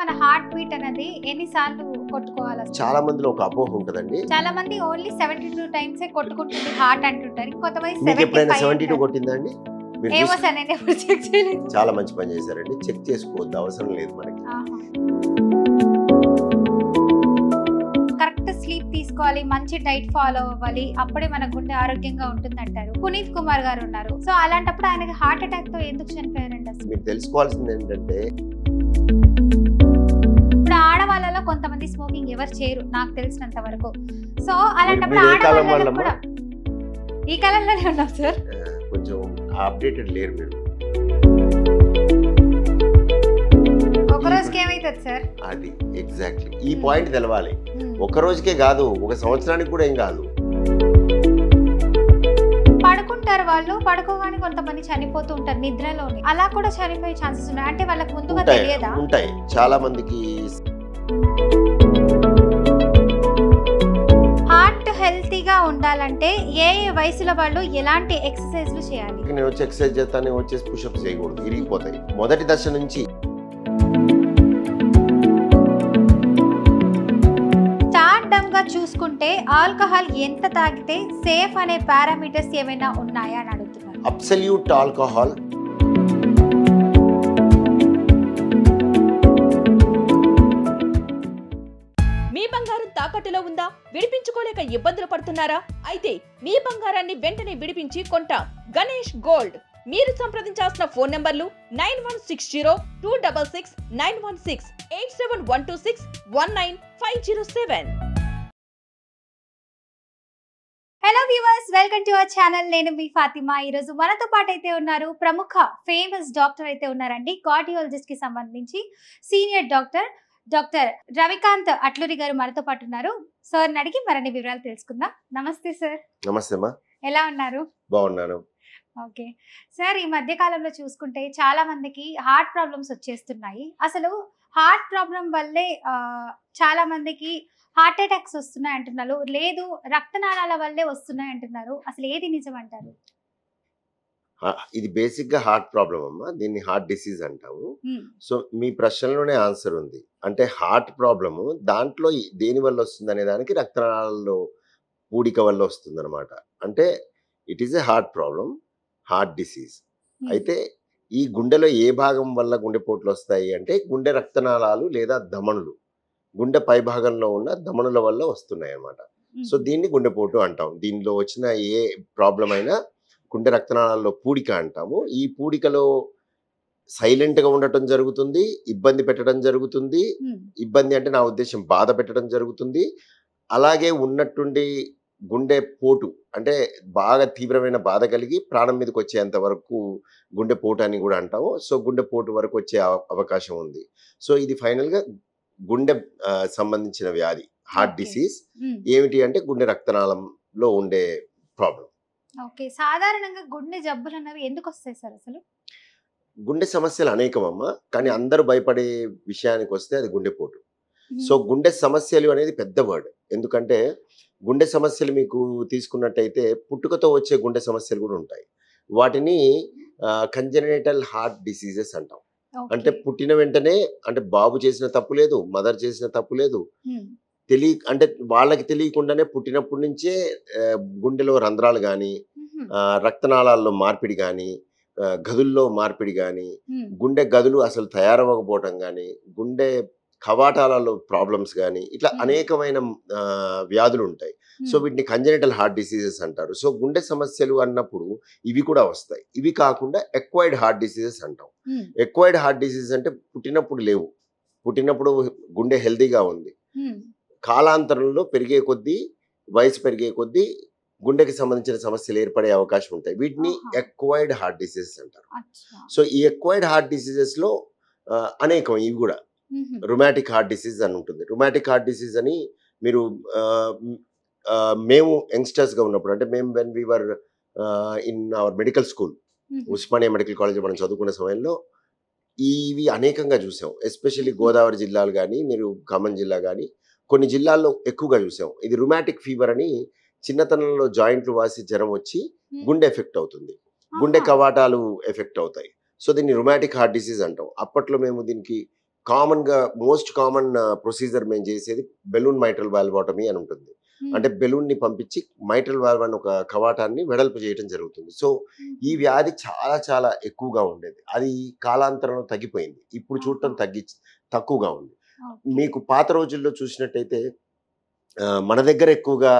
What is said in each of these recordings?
మన heart beat అనేది ఎన్నిసార్లు కొట్టుకోవాలి? చాలా మందిలో ఒక అపోహ ఉంటదండి. చాలా మంది ఓన్లీ 72 టైమ్స్ కొట్టుకుంటుంది హార్ట్ అంటుంటారు. కొంతమంది మీకు ఎప్పుడైనా 72 75 కొట్టిందా అండి? ఏమో సార్, నేను ఎప్పుడు చెక్ చేయలేదు. చాలా మంచి పని చేశారండి. చెక్ చేసుకోవద్దు, అవసరం లేదు మనకి. కరెక్ట్ స్లీప్ తీసుకోవాలి, మంచి డైట్ ఫాలో అవ్వాలి, అప్పుడే మన గుండె ఆరోగ్యంగా ఉంటుంది అంటారు. పునీత్ కుమార్ గారు ఉన్నారు. సో అలాంటప్పుడు ఆయనకి హార్ట్ అటాక్ తో ఎందుకు చనిపోయారండి అసలు? మీరు తెలుసుకోవాల్సింది ఏంటంటే, ఇప్పుడు ఆడవాళ్ళలో కొంతమంది స్మోకింగ్ ఎవరు చేయరు నాకు తెలిసినంత వరకు. సో అలాంటప్పుడు మీరు ఏ కాలం ఆడవాళ్ళలో వాళ్ళమ్మా? కూడా ఈ కాలంలోనే ఉన్నాం సార్. కొంచెం అప్డేటెడ్ లేరు మీరు. ఒక రోజుకి ఏమైతుంది సార్? అది ఎగ్జాక్ట్లీ ఈ పాయింట్ తెలవాలి. ఒక రోజుకే కాదు, ఒక సంవత్సరానికి కూడా ఏం కాదు. పడుకుంటారు వాళ్ళు, పడుకోగానే కొంతమంది చనిపోతూ ఉంటారు నిద్రలోనే. అలా కూడా చనిపోయే ఛాన్సెస్ ఉన్నాయి. అంటే వాళ్ళకి ముందుగా తెలియదా? ఉంటాయి చాలా మందికి. హార్ట్ హెల్తీగా ఉండాలంటే ఏ ఏ వయసుల వాళ్ళు ఎలాంటి ఎక్సర్సైజ్లు చేయాలి? నేను వచ్చి ఎక్సర్సైజ్ చేస్తాను, వచ్చేసి పుషప్ చేయకూడదు, ఇరిగిపోతాయి. మొదటి దశ నుంచి స్టార్డమ్ గా చూసుకుంటే ఆల్కహాల్ ఎంత తాగితే సేఫ్ అనే పారామీటర్స్ ఏమైనా ఉన్నాయా అని అడుగుతున్నారు. అబ్సల్యూట్ ఆల్కహాల్ మీ బంగారం తాకట్టులో ఉందా? విడిపించుకోలేక ఇబ్బందులు పడుతున్నారా? అయితే మీ బంగారాన్ని వెంటనే విడిపించి కొంటాం. గణేష్ గోల్డ్. మీరు సంప్రదించాల్సిన ఫోన్ నంబర్లు 9160-266-916, 8712619507. Hello viewers, welcome to our channel. నేను మీ ఫాతిమా. ఈ రోజు మనతో పాటు అయితే ఉన్నారు ప్రముఖ ఫేమస్ డాక్టర్ అయితే ఉన్నారండి. కార్డియాలజిస్ట్ కి సంబంధించి సీనియర్ డాక్టర్ రవికాంత్ అట్లూరి గారు మనతో పాటు ఉన్నారు. సార్ అడిగి మరిన్ని వివరాలు తెలుసుకుందాం. నమస్తే సార్. నమస్తే అమ్మా. ఎలా ఉన్నారు? బాగున్నాను. ఓకే సార్, ఈ మధ్య కాలంలో చూసుకుంటే చాలా మందికి హార్ట్ ప్రాబ్లమ్స్ వచ్చేస్తున్నాయి. అసలు హార్ట్ ప్రాబ్లం వల్లే చాలా మందికి హార్ట్ అటాక్స్ వస్తున్నాయి అంటున్నారు, లేదు రక్తనాళాల వల్లే వస్తున్నాయి అంటున్నారు. అసలు ఏది నిజం అంటారు? ఇది బేసిక్ గా హార్ట్ ప్రాబ్లం అమ్మా. దీన్ని హార్ట్ డిసీజ్ అంటాము. సో మీ ప్రశ్నలోనే ఆన్సర్ ఉంది. అంటే హార్ట్ ప్రాబ్లము దాంట్లో దేని వల్ల వస్తుంది అనే దానికి రక్తనాళాల్లో పూడిక వల్ల వస్తుంది అనమాట. అంటే it is a heart problem, heart disease. అయితే ఈ గుండెలో ఏ భాగం వల్ల గుండెపోట్లు వస్తాయి అంటే గుండె రక్తనాళాలు లేదా ధమనులు, గుండె పై భాగంలో ఉన్న ధమనుల వల్ల వస్తున్నాయి అన్నమాట. సో దీన్ని గుండెపోటు అంటాం. దీనిలో వచ్చిన ఏ ప్రాబ్లం అయినా గుండె రక్తనాళాల్లో పూడిక అంటాము. ఈ పూడికలో సైలెంట్గా ఉండటం జరుగుతుంది, ఇబ్బంది పెట్టడం జరుగుతుంది. ఇబ్బంది అంటే నా ఉద్దేశం బాధ పెట్టడం జరుగుతుంది. అలాగే ఉన్నట్టుండి గుండె పోటు అంటే బాగా తీవ్రమైన బాధ కలిగి ప్రాణం మీదకి వచ్చేంత వరకు గుండె పోటు అని కూడా అంటాము. సో గుండె పోటు వరకు వచ్చే అవకాశం ఉంది. సో ఇది ఫైనల్గా గుండె సంబంధించిన వ్యాధి, హార్ట్ డిసీజ్. ఏమిటి అంటే గుండె రక్తనాళంలో ఉండే ప్రాబ్లం. ఓకే, సాధారణంగా గుండె జబ్బులు అన్నవి ఎందుకు వస్తాయి సార్? అసలు గుండె సమస్యలు అనేకమమ్మా, కానీ అందరూ భయపడే విషయానికి వస్తే అది గుండెపోటు. సో గుండె సమస్యలు అనేది పెద్ద వర్డ్. ఎందుకంటే గుండె సమస్యలు మీకు తీసుకున్నట్టయితే పుట్టుకతో వచ్చే గుండె సమస్యలు కూడా ఉంటాయి. వాటిని కంజెనిటల్ హార్ట్ డిసీజెస్ అంటాం. అంటే పుట్టిన వెంటనే, అంటే బాబు చేసిన తప్పు లేదు, మదర్ చేసిన తప్పు లేదు, అంటే వాళ్ళకి తెలియకుండానే పుట్టినప్పటి నుంచే గుండెలో రంధ్రాలు కానీ, రక్తనాళాల్లో మార్పిడి కానీ, గదుల్లో మార్పిడి కానీ, గుండె గదులు అసలు తయారవ్వకపోవటం కానీ, గుండె కవాటాలలో ప్రాబ్లమ్స్ కానీ, ఇట్లా అనేకమైన వ్యాధులు ఉంటాయి. సో వీటిని కంజెనిటల్ హార్ట్ డిసీజెస్ అంటారు. సో గుండె సమస్యలు అన్నప్పుడు ఇవి కూడా వస్తాయి. ఇవి కాకుండా ఎక్వైర్డ్ హార్ట్ డిసీజెస్ అంటాం. ఎక్వైర్డ్ హార్ట్ డిసీజెస్ అంటే పుట్టినప్పుడు లేవు, పుట్టినప్పుడు గుండె హెల్తీగా ఉంది, కాలాంతరంలో పెరిగే కొద్దీ, వయసు పెరిగే కొద్దీ గుండెకి సంబంధించిన సమస్యలు ఏర్పడే అవకాశం ఉంటాయి. వీటిని ఎక్వైర్డ్ హార్ట్ డిసీజెస్ అంటారు. సో ఈ ఎక్వైర్డ్ హార్ట్ డిసీజెస్ లో అనేకం ఇవి కూడా. రుమాటిక్ హార్ట్ డిసీజ్ అని ఉంటుంది. రుమాటిక్ హార్ట్ డిసీజ్ అని మీరు మేము యంగ్స్టర్స్గా ఉన్నప్పుడు, అంటే మేము when we were in our medical school, Osmania medical college మనం చదువుకునే సమయంలో ఇవి అనేకంగా చూసాం. ఎస్పెషల్లీ గోదావరి జిల్లాలు కానీ, మీరు ఖమ్మం జిల్లా కానీ, కొన్ని జిల్లాల్లో ఎక్కువగా చూసాం. ఇది రుమాటిక్ ఫీవర్ అని, చిన్నతనంలో జాయింట్లు వాసి జ్వరం వచ్చి గుండె ఎఫెక్ట్ అవుతుంది, గుండె కవాటాలు ఎఫెక్ట్ అవుతాయి. సో దీన్ని రుమాటిక్ హార్ట్ డిసీజ్ అంటాం. అప్పట్లో మేము దీనికి కామన్గా మోస్ట్ కామన్ ప్రొసీజర్ మేము చేసేది బెలూన్ మైట్రల్ వాల్వాటమీ అని ఉంటుంది. అంటే బెలూన్ని పంపించి మైట్రల్ వాల్వ్ అని ఒక కవాటాన్ని వెడల్పు చేయడం జరుగుతుంది. సో ఈ వ్యాధి చాలా చాలా ఎక్కువగా ఉండేది. అది కాలాంతరంలో తగ్గిపోయింది. ఇప్పుడు చూడటం తక్కువగా ఉంది. మీకు పాత రోజుల్లో చూసినట్టయితే మన దగ్గర ఎక్కువగా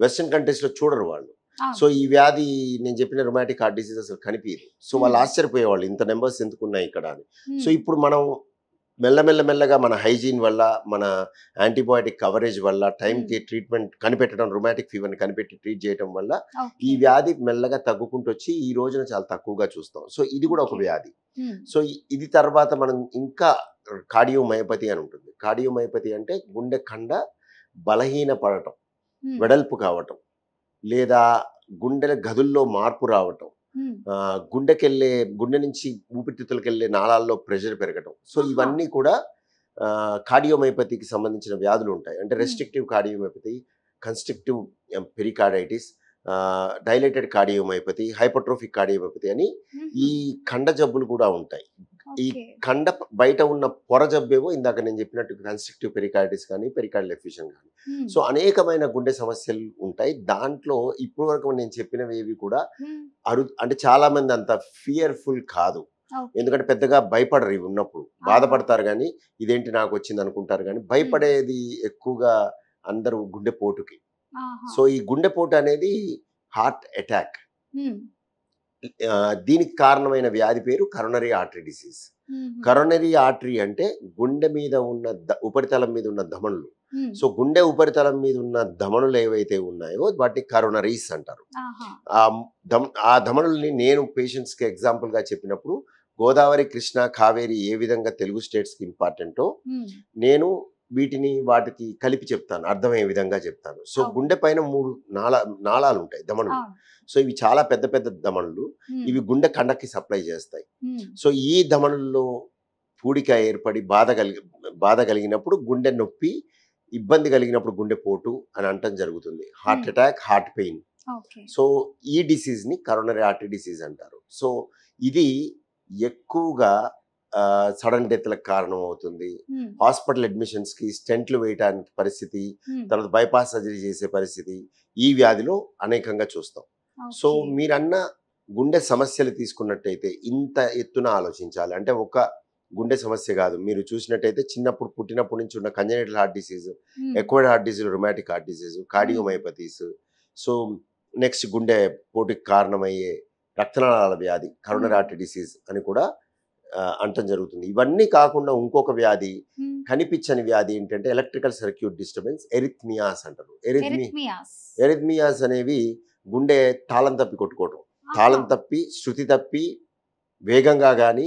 వెస్ట్రన్ కంట్రీస్లో చూడరు వాళ్ళు. సో ఈ వ్యాధి నేను చెప్పిన రొమాటిక్ హార్ట్ డిసీజ్ అసలు కనిపించదు. సో వాళ్ళు ఆశ్చర్యపోయేవాళ్ళు ఇంత నెంబర్స్ ఎందుకు ఉన్నాయి ఇక్కడ అని. సో ఇప్పుడు మనం మెల్లగా మన హైజీన్ వల్ల, మన యాంటీబయాటిక్ కవరేజ్ వల్ల, టైంకి ట్రీట్మెంట్ కనిపెట్టడం, రొమాటిక్ ఫీవర్ని కనిపెట్టి ట్రీట్ చేయడం వల్ల ఈ వ్యాధి మెల్లగా తగ్గుకుంటూ వచ్చి ఈ రోజున చాలా తక్కువగా చూస్తాం. సో ఇది కూడా ఒక వ్యాధి. సో ఇది తర్వాత మనం ఇంకా కార్డియోమయోపతి అని ఉంటుంది. కార్డియోమయోపతి అంటే గుండె కండ బలహీన పడటం, వెడల్పు కావటం, లేదా గుండెల గదుల్లో మార్పు రావటం, గుండె నుంచి ఊపిరితిత్తులకు వెళ్ళే నాళాల్లో ప్రెషర్ పెరగటం. సో ఇవన్నీ కూడా కార్డియోమయోపతికి సంబంధించిన వ్యాధులు ఉంటాయి. అంటే restrictive cardiomyopathy, constrictive pericarditis, dilated cardiomyopathy, hypertrophic cardiomyopathy అని ఈ కండ జబ్బులు కూడా ఉంటాయి. ఈ కండ బయట ఉన్న పొర జబ్బేమో ఇందాక నేను చెప్పినట్టు కన్స్ట్రిక్టివ్ పెరికార్డిటిస్ కానీ, పెరికార్డియల్ ఎఫ్యూషన్ కానీ. సో అనేకమైన గుండె సమస్యలు ఉంటాయి. దాంట్లో ఇప్పటి వరకు నేను చెప్పినవి ఏవి కూడా అంటే చాలా మంది అంత ఫియర్ఫుల్ కాదు. ఎందుకంటే పెద్దగా భయపడరు ఇవి ఉన్నప్పుడు. బాధపడతారు కానీ ఇదేంటి నాకు వచ్చింది అనుకుంటారు కానీ భయపడేది ఎక్కువగా అందరూ గుండెపోటుకి. సో ఈ గుండెపోటు అనేది హార్ట్ అటాక్. దీనికి కారణమైన వ్యాధి పేరు coronary artery disease. Coronary artery అంటే గుండె మీద ఉన్న ఉపరితలం మీద ఉన్న ధమనులు. సో గుండె ఉపరితలం మీద ఉన్న ధమనులు ఏవైతే ఉన్నాయో వాటిని కరోనరీస్ అంటారు. ఆ ధమనుల్ని నేను పేషెంట్స్కి ఎగ్జాంపుల్గా చెప్పినప్పుడు గోదావరి, కృష్ణ, కావేరి ఏ విధంగా తెలుగు స్టేట్స్కి ఇంపార్టెంటో నేను వాటికి కలిపి చెప్తాను, అర్థమయ్యే విధంగా చెప్తాను. సో గుండె పైన 3 నాళాలు ఉంటాయి, ధమనులు. సో ఇవి చాలా పెద్ద పెద్ద ధమనులు. ఇవి గుండె కండకి సప్లై చేస్తాయి. సో ఈ ధమనుల్లో పూడిక ఏర్పడి బాధ కలిగినప్పుడు గుండె నొప్పి, ఇబ్బంది కలిగినప్పుడు గుండెపోటు అని అంటం జరుగుతుంది. Heart attack, heart pain. So ఈ డిసీజ్ ని కరోనరీ ఆర్టరీ డిసీజ్ అంటారు. సో ఇది ఎక్కువగా సడన్ డెత్లకు కారణం అవుతుంది. హాస్పిటల్ అడ్మిషన్స్ కి, స్టెంట్లు వేయడానికి పరిస్థితి, తర్వాత బైపాస్ సర్జరీ చేసే పరిస్థితి ఈ వ్యాధిలో అనేకంగా చూస్తాం. సో మీరన్న గుండె సమస్యలు తీసుకున్నట్టయితే ఇంత ఎత్తున ఆలోచించాలి. అంటే ఒక గుండె సమస్య కాదు. మీరు చూసినట్టయితే పుట్టినప్పటి నుంచి ఉన్న congenital heart disease, acquired heart disease, రొమాటిక్ heart disease, cardiomyopathies, so next గుండె పోటుకి కారణమయ్యే రక్తనాళాల వ్యాధి కరోనరీ ఆర్టరీ డిసీజ్ అని కూడా అంటం జరుగుతుంది. ఇవన్నీ కాకుండా ఇంకొక వ్యాధి, కనిపించని వ్యాధి ఏంటంటే ఎలక్ట్రికల్ సర్క్యూట్ డిస్టర్బెన్స్, ఎరిథ్మియాస్ అంటారు. ఎరిథ్మియాస్ అనేవి గుండె తాళం తప్పి కొట్టుకోవటం, తాళం తప్పి, శృతి తప్పి, వేగంగా కానీ,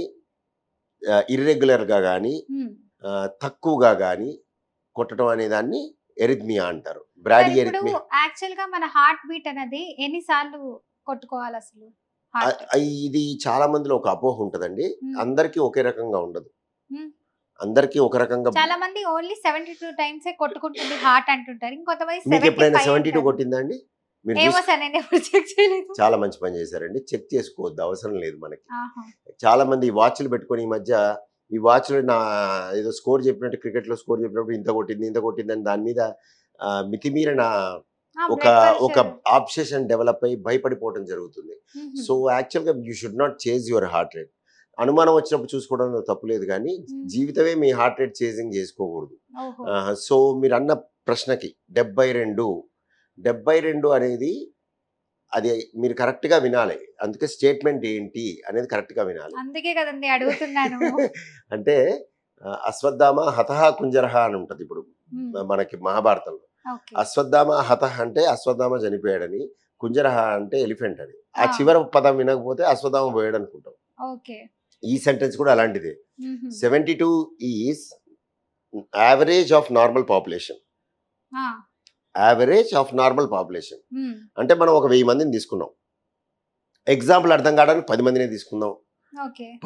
ఇర్రెగ్యులర్గా కానీ, తక్కువగా కానీ కొట్టడం అనే దాన్ని ఎరిథ్మియా అంటారు. Brady arrhythmia. యాక్చువల్ గా మన హార్ట్ బీట్ అనేది ఎన్నిసార్లు కొట్టుకోవాలి అసలు? ఇది చాలా మందిలో ఒక అపోహ ఉంటదండి. అందరికీ ఒకే రకంగా ఉండదు. అందరికీ ఒక రకంగా. చాలా మంది ఓన్లీ 72 టైమ్స్ కొట్టుకుంటుంది హార్ట్ అంటుంటారు. ఇంకొంతమంది మీకు ఎప్పుడైనా 72 కొట్టిందా అండి? మీరు చాలా మంచి పని చేశారండి. చెక్ చేసుకోవద్దు, అవసరం లేదు మనకి. చాలా మంది వాచ్లు పెట్టుకొని ఈ మధ్య ఈ వాచ్లు ఏదో స్కోర్ చెప్పినట్టు, క్రికెట్ లో స్కోర్ చెప్పినప్పుడు ఇంత కొట్టింది అని దాని మీద మితిమీరిన ఒక ఆబ్సెషన్ డెవలప్ అయ్యి భయపడిపోవడం జరుగుతుంది. సో యాక్చువల్గా you should not chase your heart rate. అనుమానం వచ్చినప్పుడు చూసుకోవడంలో తప్పులేదు, కానీ జీవితమే మీ హార్ట్ రేట్ చేజింగ్ చేసుకోకూడదు. సో మీరు అన్న ప్రశ్నకి 72 అనేది అది మీరు కరెక్ట్ గా వినాలి. అందుకే స్టేట్మెంట్ ఏంటి అనేది కరెక్ట్ గా వినాలి. అందుకే కదండి అడుగుతున్నాను. అంటే అశ్వత్థామ హతః కుంజరః అని ఉంటది ఇప్పుడు మనకి మహాభారతంలో. అశ్వత్థామ హతః అంటే అశ్వత్థామ చనిపోయాడని, కుంజరః అంటే ఎలిఫెంట్ అని. ఆ చివరి పదం వినకపోతే అశ్వత్థామ పోయాడు అనుకుంటాం. ఈ సెంటెన్స్ కూడా అలాంటిదే. 72 is average of normal population. Average of normal population అంటే మనం ఒక 1000 మందిని తీసుకున్నాం. ఎగ్జాంపుల్ అర్థం కావడానికి 10 మందినే తీసుకుందాం.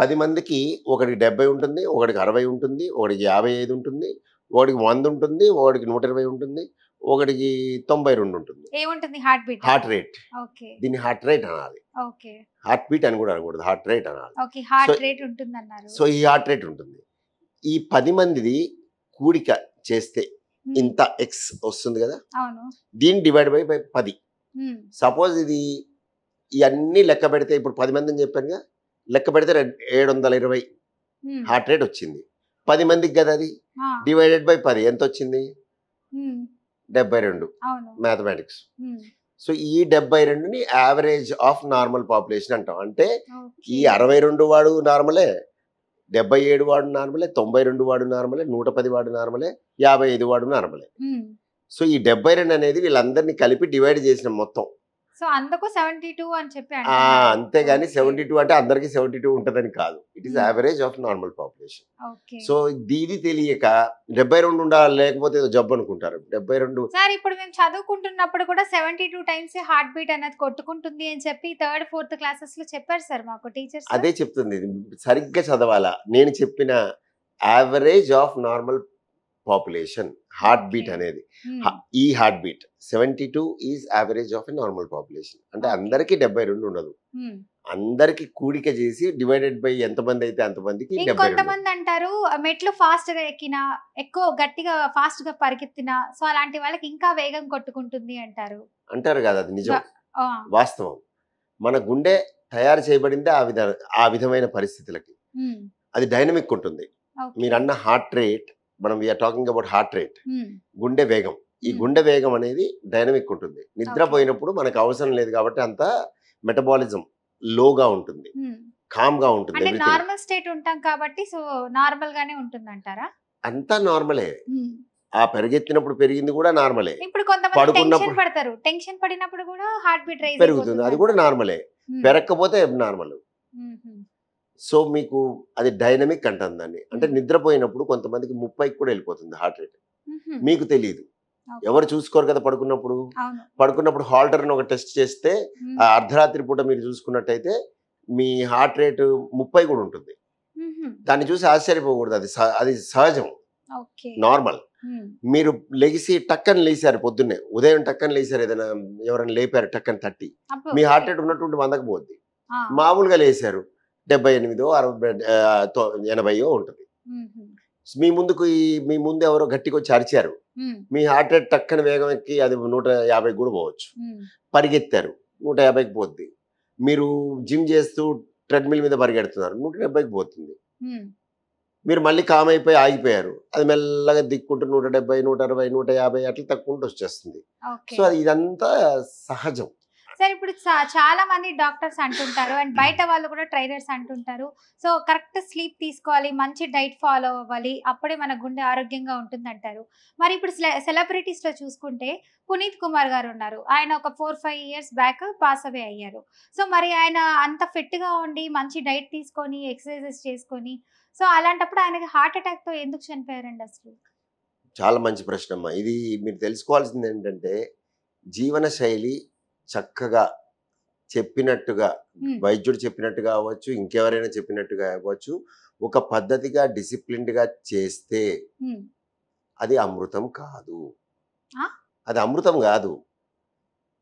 10 మందికి ఒకడికి 70 ఉంటుంది, ఒకడికి 60 ఉంటుంది, ఒకడికి 55 ఉంటుంది, ఒకడికి 100 ఉంటుంది, ఒకడికి 120 ఉంటుంది, ఒకడికి 92 ఉంటుంది. Heart rate. దీన్ని హార్ట్ రేట్ అనాలి. హార్ట్ బీట్ అని కూడా అనకూడదు, హార్ట్ రేట్ అనాలి. సో ఈ హార్ట్ రేట్ ఉంటుంది. ఈ 10 మందిది కూడిక చేస్తే ఇంత ఎక్స్ వస్తుంది కదా, అవును. దీన్ని డివైడ్ బై 10. సపోజ్ ఇది ఇవన్నీ లెక్క పెడితే ఇప్పుడు 10 మంది అని చెప్పానుగా, లెక్క పెడితే 720 హార్ట్ రేట్ వచ్చింది. 10 మందికి కదా అది, డివైడెడ్ బై 10 ఎంత వచ్చింది? 72. మ్యాథమెటిక్స్. సో ఈ 72ని యావరేజ్ ఆఫ్ నార్మల్ పాపులేషన్ అంటాం. అంటే ఈ 62 వాడు నార్మలే, 77 వాడు నార్మలే, 92 వాడు నార్మలే, 110 వాడు నార్మలే, 55 వాడు నార్మలే. సో ఈ 72 అనేది వీళ్ళందరినీ కలిపి డివైడ్ చేసిన మొత్తం. సో అందుకు 72 అని చెప్పి అంతేగాని 72 అంటే అందరికి 72 ఉంటదని కాదు. It is average of normal population. So దీది తెలియక 72 ఉండాలి లేకపోతే ఏదో జబ్బు అనుకుంటారు. 72 సార్ ఇప్పుడు మేము చదువుకుంటున్నప్పుడు కూడా 72 టైమ్స్ హార్ట్ బీట్ అనేది కొట్టుకుంటుంది అని చెప్పి 3rd 4th క్లాసెస్ లో చెప్పారు సార్ మాకు టీచర్స్. అదే చెప్తుంది, సరిగ్గా చదవాలా. నేను చెప్పిన average of normal population heart beat అనేది, ఈ heart beat 72 is average of a normal population. అంటే అందరికి 72 ఉండదు, అందరికి కూడిక చేసి డివైడెడ్ బై ఎంతమంది అయితే అంతమందికి. కొంతమంది అంటారు మెట్లు ఫాస్ట్ గా ఎక్కినా, ఎక్కువ గట్టిగా ఫాస్ట్ గా పరిగెత్తినా, సో అలాంటి వాళ్ళకి ఇంకా వేగం కొట్టుకుంటుంది అంటారు కదా. అది నిజం, వాస్తవం. మన గుండె తయారు చేయబడింది ఆ విధమైన పరిస్థితులకి. అది డైనమిక్ ఉంటుంది. మీరు అన్న హార్ట్ రేట్, మనం we are talking about heart rate, గుండె వేగం. ఈ గుండె వేగం అనేది డైనమిక్ ఉంటుంది. నిద్రపోయినప్పుడు మనకు అవసరం లేదు కాబట్టి అంత మెటబాలిజం లోగా ఉంటుంది, కామ్ గా ఉంటుంది. నార్మల్ స్టేట్ ఉంటాం కాబట్టి సో నార్మల్ గానే ఉంటుంది అంటారా? అంతా నార్మలే. ఆ పెరిగెత్తినప్పుడు పెరిగింది కూడా నార్మలే. ఇప్పుడు కొంతమంది టెన్షన్ పడతారు, టెన్షన్ పడినప్పుడు కూడా హార్ట్ బీట్ రైజ్ పెరుగుతుంది, అది కూడా నార్మలే. పెరగకపోతే నార్మల్. సో మీకు అది డైనమిక్ అంటాం దాన్ని. అంటే నిద్రపోయినప్పుడు కొంతమందికి 30కి కూడా వెళ్ళిపోతుంది హార్ట్ రేట్, మీకు తెలియదు. ఎవరు చూసుకోరు కదా పడుకున్నప్పుడు హాల్టర్ ఒక టెస్ట్ చేస్తే అర్ధరాత్రి పూట మీరు చూసుకున్నట్టయితే మీ హార్ట్ రేట్ 30 కూడా ఉంటుంది. దాన్ని చూసి ఆశ్చర్యపోకూడదు, అది సహజం, నార్మల్. మీరు లెగిసి టక్కని లేచారు, పొద్దున్నే ఉదయం టక్కని లేచారు, ఏదైనా ఎవరైనా లేపారు టక్కని తట్టి, మీ హార్ట్ రేట్ ఉన్నటువంటి 100కి పోద్ది. మామూలుగా లేచారు 78, 60, 80 ఉంటుంది. మీ ముందు ఎవరో గట్టిగా వచ్చి అరిచారు, మీ హార్ట్ రేట్ టక్కని వేగం ఎక్కి అది 150 కూడా పోవచ్చు. పరిగెత్తారు 150కి పోద్ది. మీరు జిమ్ చేస్తూ ట్రెడ్మిల్ మీద పరిగెడుతున్నారు 170కి పోతుంది. మీరు మళ్ళీ కామ్ అయిపోయి ఆగిపోయారు, అది మెల్లగా దిక్కుంటూ 170, 160, 150 అట్లా తక్కువ వచ్చేస్తుంది. సో అది ఇదంతా సహజం. సార్ ఇప్పుడు చాలా మంది డాక్టర్స్ అంటుంటారు అండ్ బయట వాళ్ళు కూడా ట్రైనర్స్ అంటుంటారు, సో కరెక్ట్ స్లీప్ తీసుకోవాలి, మంచి డైట్ ఫాలో అవ్వాలి, అప్పుడే మన గుండె ఆరోగ్యంగా ఉంటుంది అంటారు. మరి ఇప్పుడు సెలబ్రిటీస్ లో చూసుకుంటే పునీత్ కుమార్ గారు ఉన్నారు, ఆయన ఒక 4-5 ఇయర్స్ బ్యాక్ పాస్ అవే అయ్యారు. సో మరి ఆయన అంత ఫిట్ గా ఉండి మంచి డైట్ తీసుకొని ఎక్సర్సైజెస్ చేసుకొని, సో అలాంటప్పుడు ఆయనకి హార్ట్ అటాక్ తో ఎందుకు చనిపోయారండి అసలు? చాలా మంచి ప్రశ్న అమ్మా. ఇది మీరు తెలుసుకోవాల్సింది ఏంటంటే, జీవన శైలి చక్కగా చెప్పినట్టుగా, వైద్యుడు చెప్పినట్టుగా అవ్వచ్చు, ఇంకెవరైనా చెప్పినట్టుగా అవ్వచ్చు, ఒక పద్ధతిగా డిసిప్లిన్డ్గా చేస్తే అది అమృతం కాదు. అది అమృతం కాదు,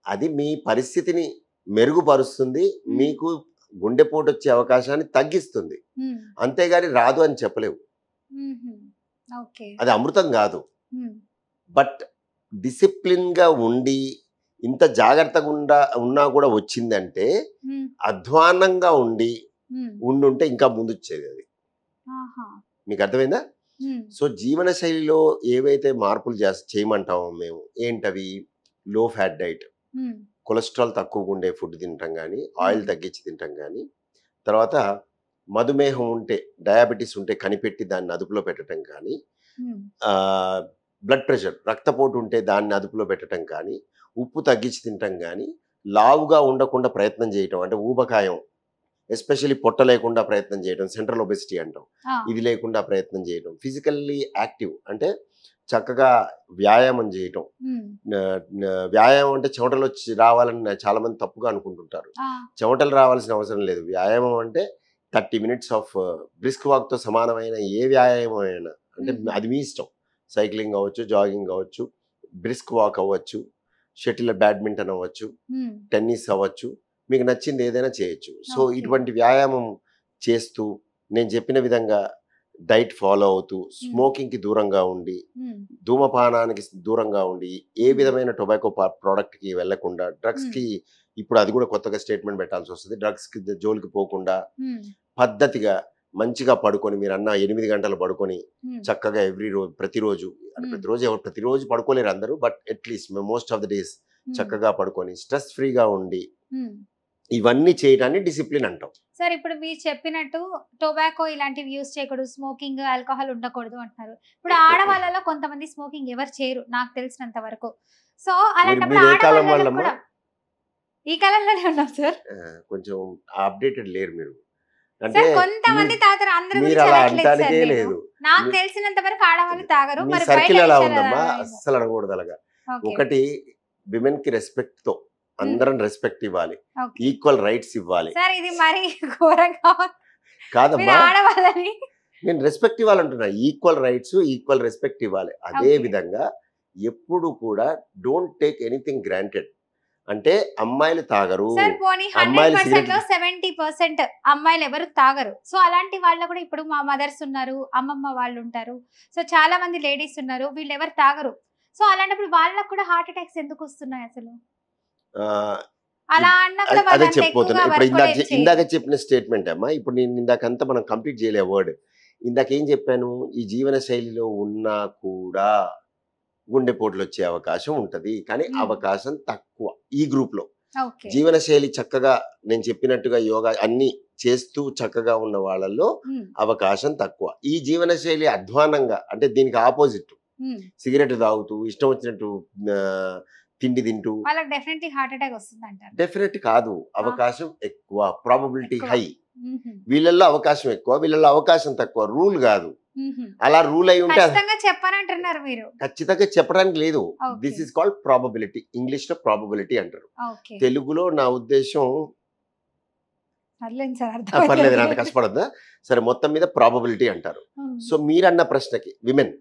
అది మీ పరిస్థితిని మెరుగుపరుస్తుంది, మీకు గుండెపోటు వచ్చే అవకాశాన్ని తగ్గిస్తుంది, అంతేగాని రాదు అని చెప్పలేవు. అది అమృతం కాదు. బట్ డిసిప్లిన్గా ఉండి ఇంత జాగ్రత్తగా ఉన్నా కూడా వచ్చిందంటే అధ్వాన్నంగా ఉండుంటే ఇంకా ముందు వచ్చేది. అది మీకు అర్థమైందా? సో జీవన శైలిలో ఏవైతే మార్పులు చేయమంటామో మేము, ఏంటవి? లో ఫ్యాట్ డైట్, కొలెస్ట్రాల్ తక్కువగా ఉండే ఫుడ్ తినటం కానీ, ఆయిల్ తగ్గించి తినటం కానీ, తర్వాత మధుమేహం ఉంటే, డయాబెటీస్ ఉంటే కనిపెట్టి దాన్ని అదుపులో పెట్టడం కానీ, బ్లడ్ ప్రెషర్ రక్తపోటు ఉంటే దాన్ని అదుపులో పెట్టడం కానీ, ఉప్పు తగ్గించి తినటం కానీ, లావుగా ఉండకుండా ప్రయత్నం చేయటం, అంటే ఊబకాయం ఎస్పెషల్లీ పొట్ట లేకుండా ప్రయత్నం చేయడం, సెంట్రల్ ఒబెసిటీ అంటాం, ఇది లేకుండా ప్రయత్నం చేయడం, ఫిజికల్లీ యాక్టివ్ అంటే చక్కగా వ్యాయామం చేయటం. వ్యాయామం అంటే చెమటలు వచ్చి రావాలని చాలా మంది తప్పుగా అనుకుంటుంటారు. చెమటలు రావాల్సిన అవసరం లేదు. వ్యాయామం అంటే 30 minutes ఆఫ్ బ్రిస్క్ వాక్తో సమానమైన ఏ వ్యాయామం అయినా, అంటే అది మీ ఇష్టం. సైక్లింగ్ అవ్వచ్చు, జాగింగ్ అవ్వచ్చు, బ్రిస్క్ వాక్ అవ్వచ్చు, షటిల్ బ్యాడ్మింటన్ అవ్వచ్చు, టెన్నిస్ అవ్వచ్చు, మీకు నచ్చింది ఏదైనా చేయొచ్చు. సో ఇటువంటి వ్యాయామం చేస్తూ నేను చెప్పిన విధంగా డైట్ ఫాలో అవుతూ స్మోకింగ్ కి దూరంగా ఉండి ధూమపానానికి దూరంగా ఉండి ఏ విధమైన టొబాకో ప్రోడక్ట్ కి వెళ్లకుండా డ్రగ్స్ కి ఇప్పుడు అది కూడా కొత్తగా స్టేట్మెంట్ పెట్టాల్సి వస్తుంది. డ్రగ్స్ కి జోలికి పోకుండా పద్ధతిగా మంచిగా పడుకొని, మీరు అన్న 8 గంటలు పడుకొని చక్కగా ప్రతిరోజు ప్రతిరోజు పడుకోలేరు అందరూ, but at least most of the days చక్కగా పడుకొని స్ట్రెస్ ఫ్రీగా ఉండి ఇవన్నీ చేయడాన్ని డిసిప్లిన్ అంటాం. సార్ ఇప్పుడు మీరు చెప్పినట్టు టొబాకో ఇలాంటివి యూజ్ చేయకూడదు, స్మోకింగ్ ఆల్కహాల్ ఉండకూడదు అంటున్నారు. ఇప్పుడు ఆడవాళ్ళలో కొంతమంది స్మోకింగ్ ఎవరు చేయరు నాకు తెలిసినంత వరకు. సో అలాంటప్పుడు ఆడవాళ్ళలో కూడా ఈ కాలంలోనే ఉన్నాం సార్, కొంచెం అప్డేటెడ్ లేరు మీరు. అంటే కొంతమంది తాగరు, అందరూ లేదు. నాకు తెలిసినంత వరకు ఆడవాళ్ళు తాగరు. మరి సర్కిల్ ఎలా ఉందమ్మా? అస్సలు అనకూడదు అలాగా. ఒకటి, విమెన్ కి రెస్పెక్ట్ తో అందరం రెస్పెక్ట్ ఇవ్వాలి, ఈక్వల్ రైట్స్ ఇవ్వాలి. సార్ ఇది మరి ఘోరంగా కాదమ్మా, ఆడవాళ్ళని నేను రెస్పెక్ట్ ఇవ్వాలంటున్నా. ఈక్వల్ రైట్స్, ఈక్వల్ రెస్పెక్ట్ ఇవ్వాలి. అదే విధంగా ఎప్పుడు కూడా డోంట్ టేక్ ఎనీథింగ్ గ్రాంటెడ్. అంటే అమ్మాయిలు తాగరు, అమ్మాయిలు 70% అమ్మాయిలు ఎవరు తాగరు. సో అలాంటి వాళ్ళు కూడా ఇప్పుడు మా మదర్స్ ఉన్నారు, అమ్మమ్మ వాళ్ళు ఉంటారు, సో చాలా మంది లేడీస్ ఉన్నారు, వీళ్ళు ఎవరు తాగరు. సో అలాంటప్పుడు వాళ్ళకు కూడా హార్ట్ అటాక్స్ ఎందుకు వస్తున్నాయి అసలు? అలా అదే చెప్పబోతున్నా. ఇప్పుడు ఇందాక చెప్పిన స్టేట్మెంట్ అమ్మా, ఇప్పుడు నేను ఇందాకంతా మనం కంప్లీట్ చేయలే వర్డ్. ఇందాక ఏం చెప్పాను? ఈ జీవన శైలిలో ఉన్నా కూడా గుండెపోట్లు వచ్చే అవకాశం ఉంటది, కానీ అవకాశం తక్కువ ఈ గ్రూప్ లో. జీవన శైలి చక్కగా నేను చెప్పినట్టుగా యోగా అన్ని చేస్తూ చక్కగా ఉన్న వాళ్ళల్లో అవకాశం తక్కువ. ఈ జీవన శైలి అధ్వానంగా, అంటే దీనికి ఆపోజిట్, సిగరెట్ తాగుతూ ఇష్టం వచ్చినట్టు తిండి తింటూ డెఫినెట్ కాదు, అవకాశం ఎక్కువ, ప్రాబబిలిటీ హై. వీళ్ళల్లో అవకాశం ఎక్కువ, వీళ్ళల్లో అవకాశం తక్కువ. రూల్ కాదు, అలా రూల్ అయి ఉంటే చెప్పారంటున్నారు మీరు. ఖచ్చితంగా చెప్పడానికి లేదు. This is called probability. English లో ప్రాబబిలిటీ అంటారు, తెలుగులో నా ఉద్దేశం పర్లేదు, అంత కష్టపడద్దా. సరే, మొత్తం మీద ప్రాబబిలిటీ అంటారు. సో మీరన్న ప్రశ్నకి విమెన్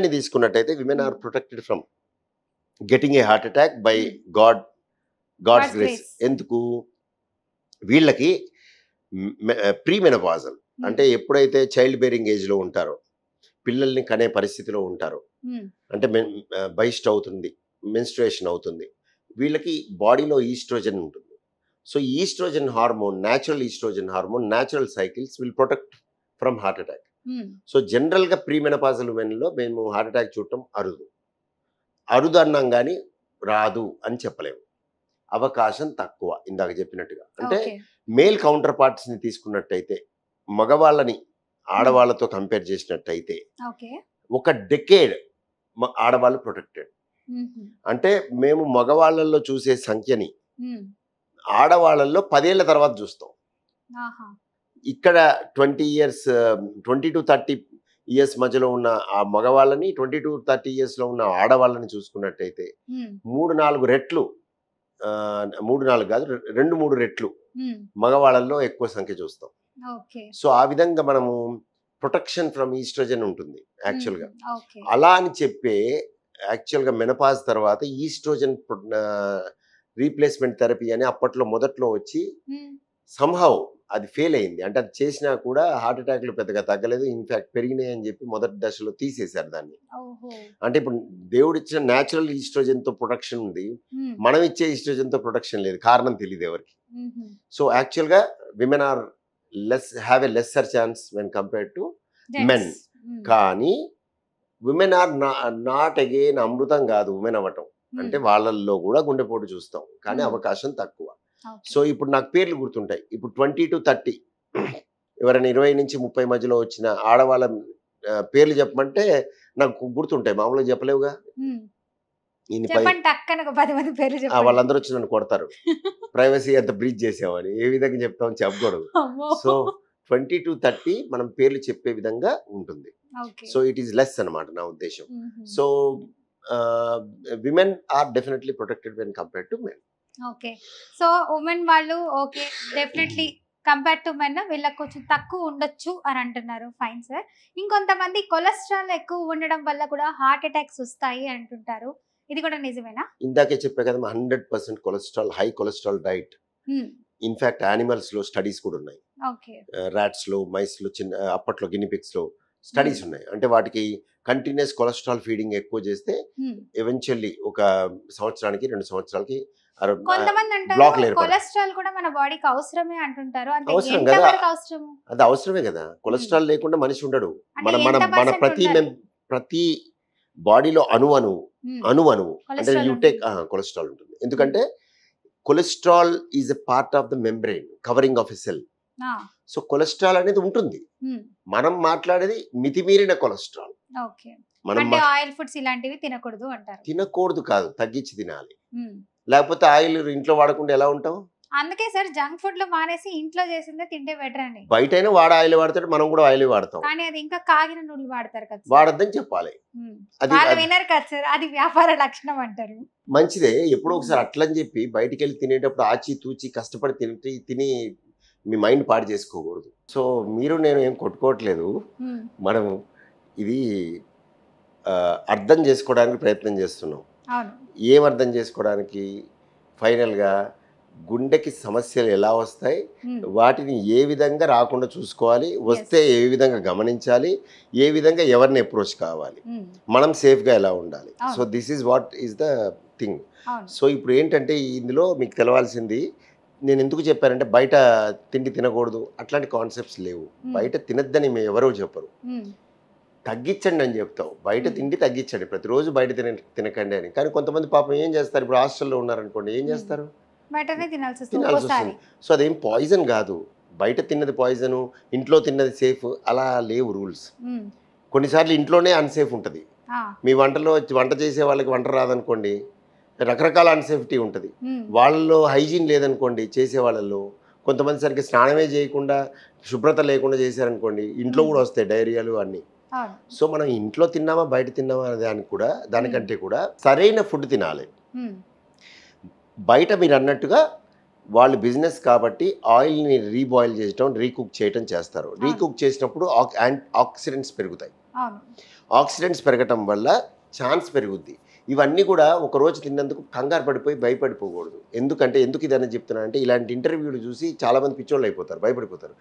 ని తీసుకున్నట్టయితే, women are protected from getting a heart attack by God's grace. ఎందుకు? వీళ్ళకి ప్రీ మెనోపాజల్, అంటే ఎప్పుడైతే చైల్డ్ బేరింగ్ ఏజ్ లో ఉంటారో, పిల్లల్ని కనే పరిస్థితిలో ఉంటారో, అంటే బైస్ట్ అవుతుంది, మెన్స్ట్రుయేషన్ అవుతుంది, వీళ్ళకి బాడీలో ఈస్ట్రోజన్ ఉంటుంది. So oestrogen hormone, natural oestrogen hormone, natural cycles will protect from heart attack. So general గా ప్రీ మెనోపాజల్ ఉమెన్ లో మేము హార్ట్ అటాక్ చూడటం అరుదు అన్నాం కానీ రాదు అని చెప్పలేము. అవకాశం తక్కువ, ఇందాక చెప్పినట్టుగా. అంటే మేల్ కౌంటర్ పార్ట్స్ ని తీసుకున్నట్టయితే, మగవాళ్ళని ఆడవాళ్ళతో కంపేర్ చేసినట్టయితే ఒక డెకేడ్ ఆడవాళ్ళు ప్రొటెక్టెడ్. అంటే మేము మగవాళ్ళల్లో చూసే సంఖ్యని ఆడవాళ్ళల్లో 10 ఏళ్ల తర్వాత చూస్తాం. ఇక్కడ 20 years 20 to 30 years మధ్యలో ఉన్న ఆ మగవాళ్ళని, 20 to 30 years లో ఉన్న ఆడవాళ్ళని చూసుకున్నట్టయితే 3-4 రెట్లు, 3-4 కాదు, 2-3 రెట్లు మగవాళ్ళల్లో ఎక్కువ సంఖ్య చూస్తాం. సో ఆ విధంగా మనము ప్రొటెక్షన్ ఫ్రమ్ ఈస్ట్రోజన్ ఉంటుంది యాక్చువల్గా. అలా అని చెప్పే యాక్చువల్గా మెనపాజ్ తర్వాత ఈస్ట్రోజన్ రీప్లేస్మెంట్ థెరపీ అని అప్పట్లో మొదట్లో వచ్చి సంహౌ అది ఫెయిల్ అయింది. అంటే అది చేసినా కూడా హార్ట్ అటాక్లు పెద్దగా తగ్గలేదు, ఇన్ఫాక్ట్ పెరిగినాయి అని చెప్పి మొదటి దశలో తీసేశారు దాన్ని. అంటే ఇప్పుడు దేవుడు ఇచ్చిన న్యాచురల్ ఈస్ట్రోజన్ తో ప్రొటెక్షన్ ఉంది, మనం ఇచ్చే ఈస్ట్రోజన్ తో ప్రొటెక్షన్ లేదు. కారణం తెలియదు ఎవరికి. సో యాక్చువల్ గా women are have a lesser chance when compared to men. కానీ విమెన్ ఆర్ నాట్ అగైన్ అమృతం కాదు ఉమెన్ అవ్వటం. అంటే వాళ్ళల్లో కూడా గుండెపోటు చూస్తాం, కానీ అవకాశం తక్కువ. సో ఇప్పుడు నాకు పేర్లు గుర్తుంటాయి. ఇప్పుడు 20 to 30 ఎవరైనా 20 నుంచి 30 మధ్యలో వచ్చిన ఆడవాళ్ళ పేర్లు చెప్పమంటే నాకు గుర్తుంటాయి, మామూలుగా చెప్పలేవుగా. వాళ్ళందరూ వచ్చి నన్ను కొడతారు, ప్రైవసీ అంత బ్రీచ్ చేసామని. ఏ విధంగా చెప్తామని చెప్పకూడదు. సో 20 to 30 మనం పేర్లు చెప్పే విధంగా ఉంటుంది. సో ఇట్ ఈస్ లెస్ అన్నమాట నా ఉద్దేశం. So women are definitely protected when compared to men. Okay, so women వాళ్ళు okay definitely compare to men వీళ్ళకి కొంచెం తక్కువ ఉండొచ్చు అని అంటున్నారు. Fine sir. ఇంకొంతమంది కొలెస్ట్రాల్ ఎక్కువ ఉండడం వల్ల కూడా హార్ట్ అటాక్స్ వస్తాయి అంటుంటారు, ఇది కూడా నిజమేనా? ఇందాకే చెప్పా కదా 100% cholesterol, high cholesterol diet in fact యానిమల్స్లో స్టడీస్ కూడా ఉన్నాయి. ఓకే. ర్యాట్స్లో, మైస్లో, చిన్న అప్పట్లో గినిపిక్స్లో స్టడీస్ ఉన్నాయి. అంటే వాటికి కంటిన్యూస్ కొలెస్ట్రాల్ ఫీడింగ్ ఎక్కువ చేస్తే ఎవెన్చువల్లీ ఒక సంవత్సరానికి 2 సంవత్సరాలకి కొంతమంది అంటారు బ్లాక్లు ఏర్పడతాయి. కొలెస్ట్రాల్ కూడా మన బాడీకి అవసరమే అంటుంటారు. అంటే అవసరం ఎంత కదా. వరకు అవసరం? అది అవసరమే కదా. కొలెస్ట్రాల్ లేకుండా మనిషి ఉండడు. అంటే మన మన ఎంత మన percent ఉండాలి? ప్రతి బాడీలో అణువు అంటే కొలెస్ట్రాల్ యూ టేక్ కొలెస్ట్రాల్ ఉంటుంది. ఎందుకంటే cholesterol is a part of the membrane covering of a cell. So cholesterol అనేది ఉంటుంది. మనం మాట్లాడేది మితిమీరిన కొలెస్ట్రాల్. ఓకే. మనం అంటే ఆయిల్ ఫుడ్స్ ఇలాంటివి తినకూడదు అంటారు. తినకూడదు కాదు, తగ్గించి తినాలి. లేకపోతే ఆయిల్ ఇంట్లో వాడకుండా ఎలా ఉంటాం? అందుకే సార్ జంక్ ఫుడ్ లో మానేసి ఇంట్లో చేసిందే తింటే బెటర్ అని. బయటైనా వాడు ఆయిల్ వాడతాడు, మనం కూడా ఆయిల్ వాడతాం. కానీ అది ఇంకా కాగిన నూనెలు వాడతారు కదా. వాడద్దని చెప్పాలి. అది వాళ్ళు వినరు కదా సార్, అది వ్యాపార లక్షణం అంటారు. మంచిదే. ఎప్పుడో ఒకసారి అట్లని చెప్పి బయటికి వెళ్ళి తినేటప్పుడు ఆచి తూచి కష్టపడి తిని మీ మైండ్ పాడు చేసుకోకూడదు. సో మీరు నేను ఏం కొట్టుకోవట్లేదు. మనం ఇది అర్థం చేసుకోవడానికి ప్రయత్నం చేస్తున్నాం. ఏం అర్థం చేసుకోవడానికి? ఫైనల్గా గుండెకి సమస్యలు ఎలా వస్తాయి, వాటిని ఏ విధంగా రాకుండా చూసుకోవాలి, వస్తే ఏ విధంగా గమనించాలి, ఏ విధంగా ఎవరిని అప్రోచ్ కావాలి, మనం సేఫ్గా ఎలా ఉండాలి. So this is what is the thing. So ఇప్పుడు ఏంటంటే ఇందులో మీకు తెలవాల్సింది, నేను ఎందుకు చెప్పానంటే బయట తిండి తినకూడదు అట్లాంటి కాన్సెప్ట్స్ లేవు. బయట తినద్దని మేము ఎవరో చెప్పరు. తగ్గించండి అని చెప్తాం. బయట తిండి తగ్గించండి, ప్రతిరోజు బయట తినకండి అని. కానీ కొంతమంది పాపం ఏం చేస్తారు, ఇప్పుడు హాస్టల్లో ఉన్నారనుకోండి, ఏం చేస్తారు? తినాల్సి వస్తుంది. సో అదేం పాయిజన్ కాదు. బయట తిన్నది పాయిజను, ఇంట్లో తిన్నది సేఫ్, అలా లేవు రూల్స్. కొన్నిసార్లు ఇంట్లోనే అన్సేఫ్ ఉంటుంది. మీ వంట చేసే వాళ్ళకి వంట రాదనుకోండి, రకరకాల అన్సేఫ్టీ ఉంటుంది. వాళ్ళలో హైజీన్ లేదనుకోండి, చేసే వాళ్ళలో కొంతమంది సరిగ్గా స్నానమే చేయకుండా శుభ్రత లేకుండా చేశారనుకోండి, ఇంట్లో కూడా వస్తాయి డైరియాలు అన్నీ. సో మనం ఇంట్లో తిన్నామా బయట తిన్నామా అనే దానికంటే కూడా సరైన ఫుడ్ తినాలి. బయట మీరు అన్నట్టుగా వాళ్ళు బిజినెస్ కాబట్టి ఆయిల్ని రీబాయిల్ చేయటం, రీకుక్ చేయటం చేస్తారు. రీకుక్ చేసినప్పుడు ఆక్సిడెంట్స్ పెరుగుతాయి. ఆక్సిడెంట్స్ పెరగటం వల్ల ఛాన్స్ పెరుగుద్ది. ఇవన్నీ కూడా ఒక రోజు తిన్నందుకు కంగారు పడిపోయి భయపడిపోకూడదు. ఎందుకు ఇదని చెప్తున్నా అంటే, ఇలాంటి ఇంటర్వ్యూలు చూసి చాలామంది పిచ్చోళ్ళు అయిపోతారు, భయపడిపోతారు.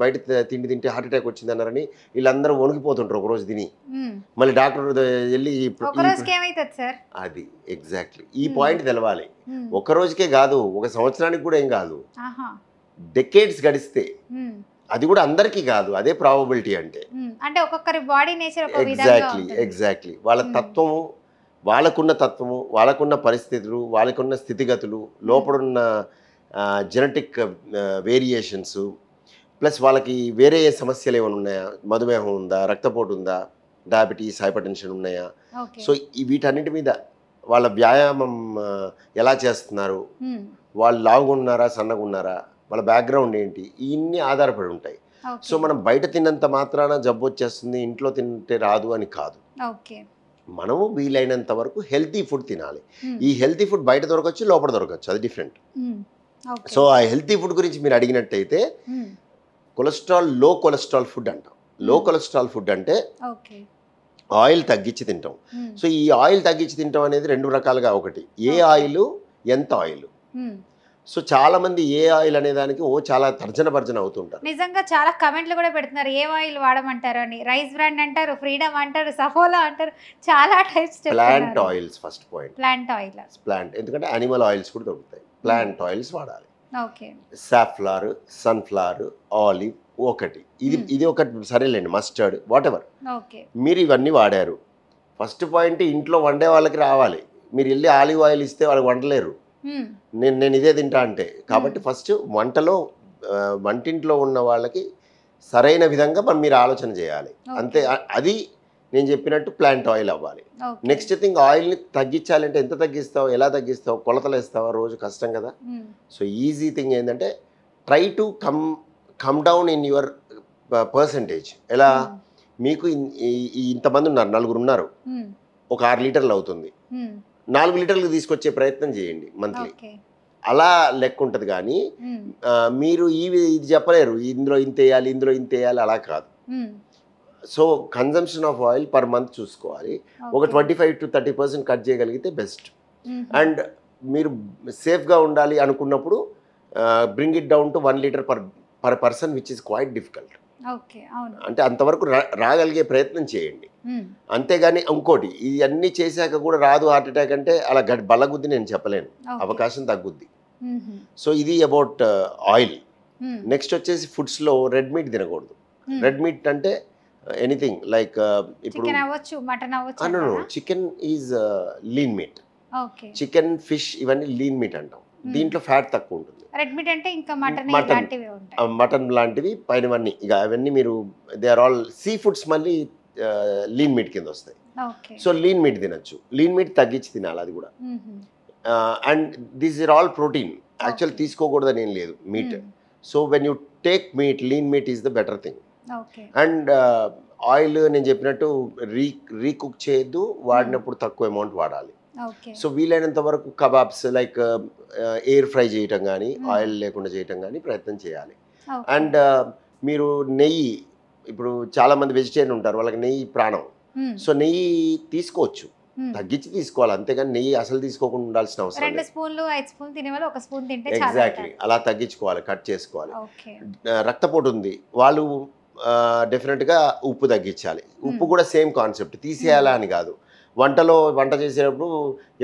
బయట తిండి తింటే హార్ట్ అటాక్ వచ్చింది అన్నారని వీళ్ళందరూ వణికిపోతుంటారు ఒక రోజు తిని. మళ్ళీ డాక్టర్ వెళ్ళి అది ఎగ్జాక్ట్లీ ఈ పాయింట్ తెలవాలి. ఒక రోజుకే కాదు, ఒక సంవత్సరానికి కూడా ఏం కాదు, డెకేడ్స్ గడిస్తే. అది కూడా అందరికీ కాదు, అదే ప్రాబబిలిటీ. అంటే ఒక్కొక్కరి బాడీ నేచర్ ఎగ్జాక్ట్లీ వాళ్ళ తత్వము, వాళ్ళకున్న తత్వము, వాళ్ళకున్న పరిస్థితులు, వాళ్ళకున్న స్థితిగతులు, లోపడున్న జెనెటిక్ వేరియేషన్స్, ప్లస్ వాళ్ళకి వేరే సమస్యలు ఏమైనా ఉన్నాయా, మధుమేహం ఉందా, రక్తపోటు ఉందా, డయాబెటీస్, హైపర్ టెన్షన్ ఉన్నాయా. సో వీటన్నిటి మీద వాళ్ళ వ్యాయామం ఎలా చేస్తున్నారు, వాళ్ళు లావుగా ఉన్నారా, సన్నగా ఉన్నారా, వాళ్ళ బ్యాక్గ్రౌండ్ ఏంటి, ఇవన్నీ ఆధారపడి ఉంటాయి. సో మనం బయట తిన్నంత మాత్రాన జబ్బు వచ్చేస్తుంది, ఇంట్లో తింటే రాదు అని కాదు. మనము వీలైనంత వరకు హెల్తీ ఫుడ్ తినాలి. ఈ హెల్తీ ఫుడ్ బయట దొరకచ్చు, లోపల దొరకచ్చు, అది డిఫరెంట్. సో ఆ హెల్తీ ఫుడ్ గురించి మీరు అడిగినట్టయితే లో కొలెస్ట్రాల్ ఫుడ్ అంటాం. లో కొలెస్ట్రాల్ ఫుడ్ అంటే ఆయిల్ తగ్గించి తింటాం. సో ఈ ఆయిల్ తగ్గించి తింటాం అనేది 2 రకాలుగా. ఒకటి ఏ ఆయిల్, ఎంత ఆయిల్. సో చాలా మంది ఏ ఆయిల్ అనే దానికి చాలా తర్జన అవుతుంటారు. నిజంగా చాలా కమెంట్లు కూడా పెడుతున్నారు, ఏ ఆయిల్ వాడమంటారు అని. రైస్ బ్రాండ్ అంటారు, ఫ్రీడమ్ అంటారు, సఫోలా అంటారు, చాలా types. Plant oils first point. Plant ఎందుకంటే యానిమల్ ఆయిల్స్ కూడా దొరుకుతాయి. ప్లాంట్ ఆయిల్స్ వాడాలి. సాఫ్లవర్, సన్ఫ్లవర్, ఆలివ్ ఒకటి. ఇది ఒకటి సరేలేండి, మస్టర్డ్, వాట్ ఎవర్. మీరు ఇవన్నీ వాడారు. ఫస్ట్ పాయింట్, ఇంట్లో వండే వాళ్ళకి రావాలి. మీరు వెళ్ళి ఆలివ్ ఆయిల్ ఇస్తే వాళ్ళు వండలేరు. నేను ఇదే తింటా అంటే. కాబట్టి ఫస్ట్ వంటింట్లో ఉన్న వాళ్ళకి సరైన విధంగా మీరు ఆలోచన చేయాలి అంతే. అది నేను చెప్పినట్టు ప్లాంట్ ఆయిల్ అవ్వాలి. నెక్స్ట్ థింగ్, ఆయిల్ని తగ్గించాలంటే ఎంత తగ్గిస్తావు, ఎలా తగ్గిస్తావు, కొలతలు వేస్తావా, రోజు కష్టం కదా. సో ఈజీ థింగ్ ఏంటంటే try to come down in your percentage. ఎలా, మీకు ఇంతమంది ఉన్నారు, 4 ఉన్నారు, ఒక 6 లీటర్లు అవుతుంది, 4 లీటర్లు తీసుకొచ్చే ప్రయత్నం చేయండి మంత్లీ. అలా లెక్క ఉంటుంది. కానీ మీరు ఇది చెప్పలేరు, ఇందులో ఇంత వేయాలి, ఇందులో ఇంత వేయాలి, అలా కాదు. So consumption of oil per month చూసుకోవాలి. ఒక 25 to 30% కట్ చేయగలిగితే బెస్ట్. అండ్ మీరు సేఫ్గా ఉండాలి అనుకున్నప్పుడు bring it down to 1 litre per person which is quite difficult. Okay, అవును. అంటే అంతవరకు రాగలిగే ప్రయత్నం చేయండి. అంతేగాని ఇంకోటి ఇవన్నీ చేశాక కూడా రాదు హార్ట్ అటాక్ అంటే అలా బల్లగుద్ది నేను చెప్పలేను, అవకాశం తగ్గుద్ది. సో ఇది అబౌట్ ఆయిల్. నెక్స్ట్ వచ్చేసి ఫుడ్స్లో రెడ్ మీట్ తినకూడదు. రెడ్ మీట్ అంటే ఎనీథింగ్ లైక్ ఇప్పుడు chicken is lean meet, chicken fish ఇవన్నీ లీన్ మీట్ అంటాం. దీంట్లో ఫ్యాట్ తక్కువ ఉంటుంది. రెడ్ మీట్ అంటే ఇంకా మటన్ లాంటివి పైనవన్నీ ఇక అవన్నీ మీరు they are all sea foods మళ్ళీ లీన్ మీట్ కింద వస్తాయి. సో లీన్ మీట్ తినచ్చు, లీన్ మీట్ తగ్గించి తినాలి అది కూడా. And this is all protein. Actual తీసుకోకూడదని ఏం లేదు meat. So when you take meat, lean meat is the better thing. And oil నేను చెప్పినట్టు రీకుక్ చేయొద్దు, వాడినప్పుడు తక్కువ అమౌంట్ వాడాలి. సో వీలైనంత వరకు కబాబ్స్ లైక్ ఎయిర్ ఫ్రై చేయటం కానీ ఆయిల్ లేకుండా చేయటం కానీ ప్రయత్నం చేయాలి. అండ్ మీరు నెయ్యి, ఇప్పుడు చాలా మంది వెజిటేరియన్ ఉంటారు, వాళ్ళకి నెయ్యి ప్రాణం. సో నెయ్యి తీసుకోవచ్చు, తగ్గించి తీసుకోవాలి, అంతేగాని నెయ్యి అసలు తీసుకోకుండా ఉండాల్సిన అవసరం లేదు. ఎగ్జాక్ట్లీ అలా తగ్గించుకోవాలి, కట్ చేసుకోవాలి. రక్తపోటు ఉంది వాళ్ళు డెఫినెట్గా ఉప్పు తగ్గించాలి. ఉప్పు కూడా సేమ్ కాన్సెప్ట్, తీసేయాలా అని కాదు. వంట చేసేటప్పుడు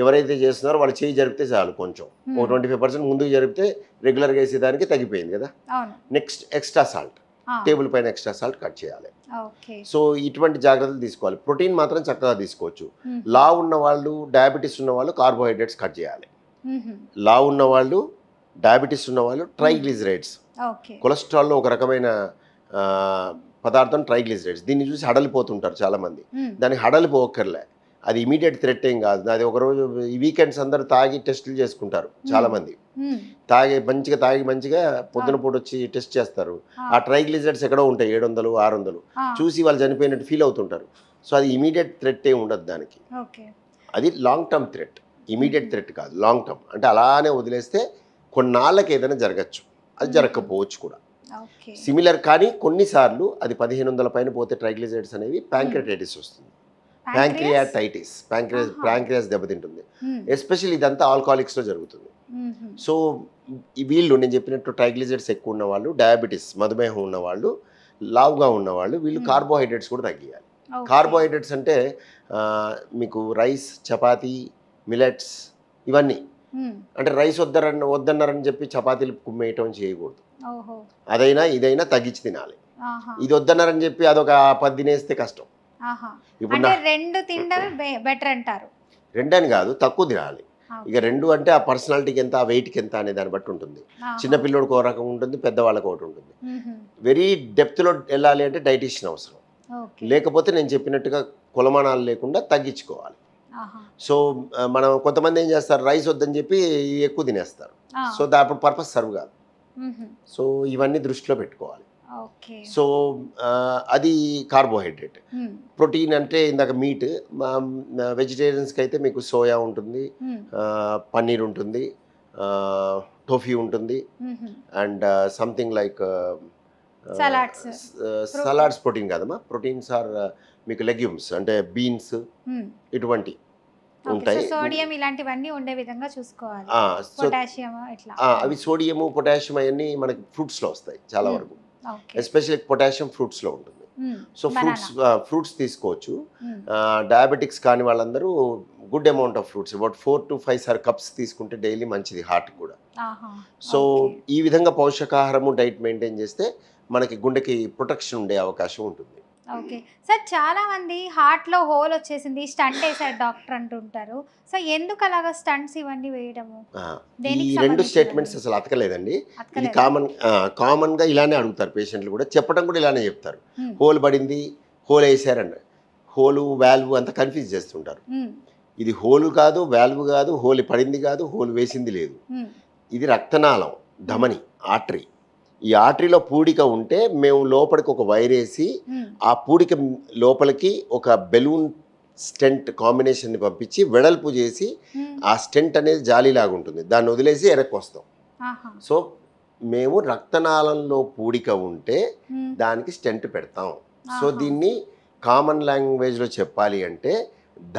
ఎవరైతే చేస్తున్నారో వాళ్ళు చేయి జరిపితే చాలు, కొంచెం ఓ 25% ముందుకు జరిపితే రెగ్యులర్గా వేసేదానికి తగ్గిపోయింది కదా. నెక్స్ట్ ఎక్స్ట్రా సాల్ట్, టేబుల్ పైన ఎక్స్ట్రా సాల్ట్ కట్ చేయాలి. సో ఇటువంటి జాగ్రత్తలు తీసుకోవాలి. ప్రోటీన్ మాత్రం చక్కగా తీసుకోవచ్చు. లావు ఉన్న వాళ్ళు, డయాబెటీస్ ఉన్న వాళ్ళు కార్బోహైడ్రేట్స్ కట్ చేయాలి. లావు ఉన్న వాళ్ళు, డయాబెటీస్ ఉన్న వాళ్ళు ట్రైగ్లిజరైడ్స్, కొలెస్ట్రాల్లో ఒక రకమైన పదార్థం ట్రైగ్లిజరైడ్స్. దీన్ని చూసి హడలిపోతుంటారు చాలామంది. దానికి హడలిపోకర్లే, అది ఇమీడియట్ థ్రెట్ ఏం కాదు. అది ఒకరోజు ఈ వీకెండ్స్ అందరూ తాగి టెస్టులు చేసుకుంటారు చాలామంది. తాగి మంచిగా పొద్దున పూట వచ్చి టెస్ట్ చేస్తారు. ఆ ట్రైగ్లిజరైడ్స్ ఎక్కడో ఉంటాయి, 700, 600 చూసి వాళ్ళు చనిపోయినట్టు ఫీల్ అవుతుంటారు. సో అది ఇమీడియట్ థ్రెట్ ఏమి ఉండదు దానికి. అది long term threat, immediate threat కాదు, లాంగ్ టర్మ్. అంటే అలానే వదిలేస్తే కొన్నాళ్ళకి ఏదైనా జరగచ్చు, అది జరగకపోవచ్చు కూడా. సిమిలర్ కానీ కొన్నిసార్లు అది 1500 పైన పోతే ట్రైగ్లిజరైడ్స్ అనేవి ప్యాంక్రియాటైటిస్ వస్తుంది. ప్యాంక్రియాటైటిస్, ప్యాంక్రియాస్ దెబ్బతింటుంది. ఎస్పెషల్లీ ఇదంతా ఆల్కహాలిక్స్లో జరుగుతుంది. సో వీళ్ళు నేను చెప్పినట్టు ట్రైగ్లిజరైడ్స్ ఎక్కువ ఉన్నవాళ్ళు, డయాబెటీస్ మధుమేహం ఉన్నవాళ్ళు, లావుగా ఉన్నవాళ్ళు, వీళ్ళు కార్బోహైడ్రేట్స్ కూడా తగ్గియాలి. కార్బోహైడ్రేట్స్ అంటే మీకు రైస్, చపాతీ, మిలెట్స్ ఇవన్నీ. అంటే రైస్ వద్దన్నారని చెప్పి చపాతీలు కుమ్మేయటం చేయకూడదు. అదైనా ఇదైనా తగ్గించి తినాలి. ఇది వద్దన్నారని చెప్పి అదొక 10 తినేస్తే కష్టం. ఇప్పుడు రెండు తినడమే బెటర్ అంటారు. రెండని కాదు, తక్కువ తినాలి. ఇక రెండు అంటే ఆ పర్సనాలిటీకి ఎంత, ఆ వెయిట్కి ఎంత అనే దాన్ని బట్టి ఉంటుంది. చిన్నపిల్లడికి ఒక రకం ఉంటుంది, పెద్దవాళ్ళకి ఒకటి ఉంటుంది. వెరీ డెప్త్లో వెళ్ళాలి అంటే డైటీషియన్ అవసరం. లేకపోతే నేను చెప్పినట్టుగా కొలమానాలు లేకుండా తగ్గించుకోవాలి. సో మనం కొంతమంది ఏం చేస్తారు, రైస్ వద్దని చెప్పి ఎక్కువ తినేస్తారు. సో దాని పర్పస్ సర్వ్ కాదు. సో ఇవన్నీ దృష్టిలో పెట్టుకోవాలి. సో అది కార్బోహైడ్రేట్. ప్రోటీన్ అంటే ఇందాక మీట్, వెజిటేరియన్స్కి అయితే మీకు సోయా ఉంటుంది, పన్నీర్ ఉంటుంది, టోఫీ ఉంటుంది, and something like salads protein కాదమ్మా. ప్రోటీన్స్ ఆర్ మీకు లెగ్యూమ్స్ అంటే బీన్స్ ఇటువంటి ఉంటాయి. సోడియం ఇలాంటివన్నీ ఉండే విధంగా చూసుకోవాలి. పొటాషియం ఇట్లా అవి సోడియం, పొటాషియం అవన్నీ మనకి ఫ్రూట్స్లో వస్తాయి చాలా వరకు. ఎస్పెషల్లీ పొటాషియం ఫ్రూట్స్లో ఉంటుంది. సో ఫ్రూట్స్ తీసుకోవచ్చు. డయాబెటిక్స్ కాని వాళ్ళందరూ good amount of fruits, about 4 to 5 cups తీసుకుంటే డైలీ మంచిది హార్ట్ కూడా. సో ఈ విధంగా పోషకాహారము డైట్ మెయింటైన్ చేస్తే మనకి గుండెకి ప్రొటెక్షన్ ఉండే అవకాశం ఉంటుంది. ఓకే సార్, చాలా మంది హార్ట్ లో హోల్ వచ్చేసింది, స్టంట్ వేసారు డాక్టర్ అంటుంటారు. సో ఎందుకు అలాగా స్టంట్స్ ఇవన్నీ వేయడము? ఈ రెండు స్టేట్మెంట్స్ అసలు అతకలేదండి. ఇది కామన్ గా ఇలానే అడుగుతారు పేషెంట్లు కూడా, చెప్పడం కూడా ఇలానే చెప్తారు. హోల్ పడింది, హోల్ వేసారండి, హోలు వాల్వ్ అంతా కన్ఫ్యూజ్ చేస్తుంటారు. ఇది హోలు కాదు, వాల్వ్ కాదు, హోల్ పడింది కాదు, హోల్ వేసింది లేదు. ఇది రక్తనాళం, ధమని, ఆర్టరీ. ఈ ఆర్టరీలో పూడిక ఉంటే మేము లోపలికి ఒక వైర్ వేసి ఆ పూడిక లోపలికి ఒక బెలూన్ స్టెంట్ కాంబినేషన్ని పంపించి వెడల్పు చేసి ఆ స్టెంట్ అనేది జాలీలాగా ఉంటుంది, దాన్ని వదిలేసి ఎరక్కి వస్తాం. సో మేము రక్తనాళంలో పూడిక ఉంటే దానికి స్టెంట్ పెడతాం. సో దీన్ని కామన్ లాంగ్వేజ్లో చెప్పాలి అంటే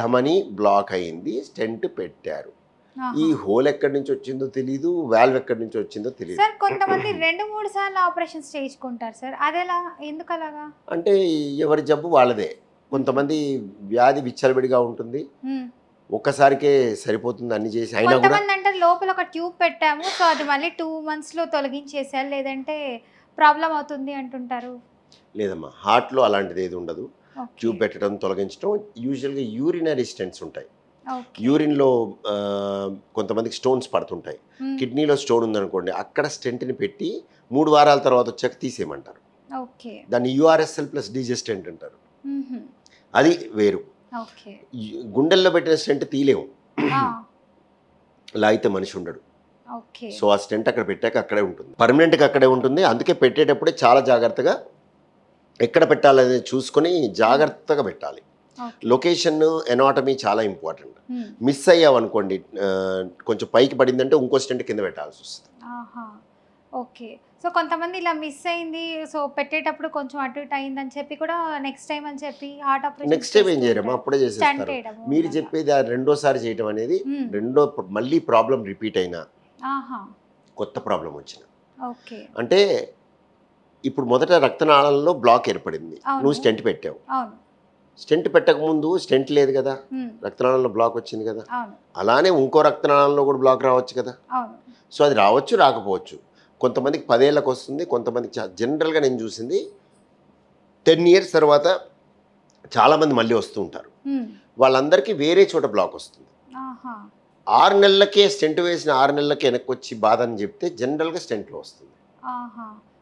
ధమని బ్లాక్ అయింది, స్టెంట్ పెట్టారు. ఈ హోల్ ఎక్కడి నుంచి వచ్చిందో తెలియదు, వాల్వ్ ఎక్కడి నుంచి వచ్చిందో తెలియదు. సార్ కొంతమంది 2-3 సార్లు ఆపరేషన్స్ చేయించుకుంటారు సార్, అదెలా, ఎందుకు అలాగా? అంటే ఎవరి జబ్బు వాళ్ళదే. కొంతమంది వ్యాధి విచ్చలవిడిగా ఉంటుంది, ఒక్కసారికే సరిపోతుంది అన్ని చేసి, అయినా కూడా కొంతమంది అంటే లోపల ఒక ట్యూబ్ పెట్టాము, సో అది మళ్ళీ 2 months లో తొలగించేసారు, లేదంటే ప్రాబ్లం అవుతుంది అంటుంటారు. లేదమ్మా, హార్ట్లో అలాంటిది ఏది ఉండదు. ట్యూబ్ పెట్టడం, తొలగించడం, యూజువల్గా యూరినరీ స్టెంట్స్ ఉంటాయి. యూరిన్లో కొంతమందికి స్టోన్స్ పడుతుంటాయి. కిడ్నీలో స్టోన్ ఉందనుకోండి, అక్కడ స్టెంట్ని పెట్టి 3 వారాల తర్వాత వచ్చాక తీసేయమంటారు. దాన్ని యూఆర్ఎస్ఎల్ ప్లస్ డీజే స్టెంట్ అంటారు. అది వేరు. గుండెల్లో పెట్టిన స్టెంట్ తీలేము, ఇలా అయితే మనిషి ఉండడు. సో ఆ స్టెంట్ అక్కడ పెట్టాక అక్కడే ఉంటుంది, పర్మనెంట్గా అక్కడే ఉంటుంది. అందుకే పెట్టేటప్పుడే చాలా జాగ్రత్తగా ఎక్కడ పెట్టాలనేది చూసుకొని జాగ్రత్తగా పెట్టాలి. లొకేషన్, ఎనాటమీ చాలా ఇంపార్టెంట్. మిస్ అయ్యావనుకోండి, కొంచెం పైకి పడిందంటే ఇంకో స్టెంట్ కింద పెట్టాల్సి వస్తుంది. ఓకే. సో కొంతమంది ఇలా మిస్ అయింది, సో పెట్టేటప్పుడు కొంచెం అటు ఇటు అయిందని చెప్పి కూడా నెక్స్ట్ టైం అని చెప్పి హార్ట్ ఆపరేషన్ నెక్స్ట్ టైం ఏం చేయరమ్మా, అప్పుడే చేసేస్తారు. మీరు చెప్పేది ఆ రెండోసారి చేయటం అనేది మళ్ళీ ప్రాబ్లం రిపీట్ అయినా, కొత్త ప్రాబ్లం వచ్చిన, అంటే ఇప్పుడు మొదట రక్తనాళంలో బ్లాక్ ఏర్పడింది, నువ్వు స్టెంట్ పెట్టావు. స్టెంట్ పెట్టక ముందు స్టెంట్ లేదు కదా, రక్తనాళంలో బ్లాక్ వచ్చింది కదా. అలానే ఇంకో రక్తనాళంలో కూడా బ్లాక్ రావచ్చు కదా. సో అది రావచ్చు, రాకపోవచ్చు. కొంతమందికి 10 ఏళ్ళకి వస్తుంది, కొంతమందికి జనరల్గా నేను చూసింది 10 years తర్వాత చాలామంది మళ్ళీ వస్తూ ఉంటారు. వాళ్ళందరికీ వేరే చోట బ్లాక్ వస్తుంది. 6 నెలలకే స్టెంట్ వేసిన 6 నెలలకే వెనక్కి వచ్చి బాధ అని చెప్తే జనరల్గా స్టెంట్లో వస్తుంది.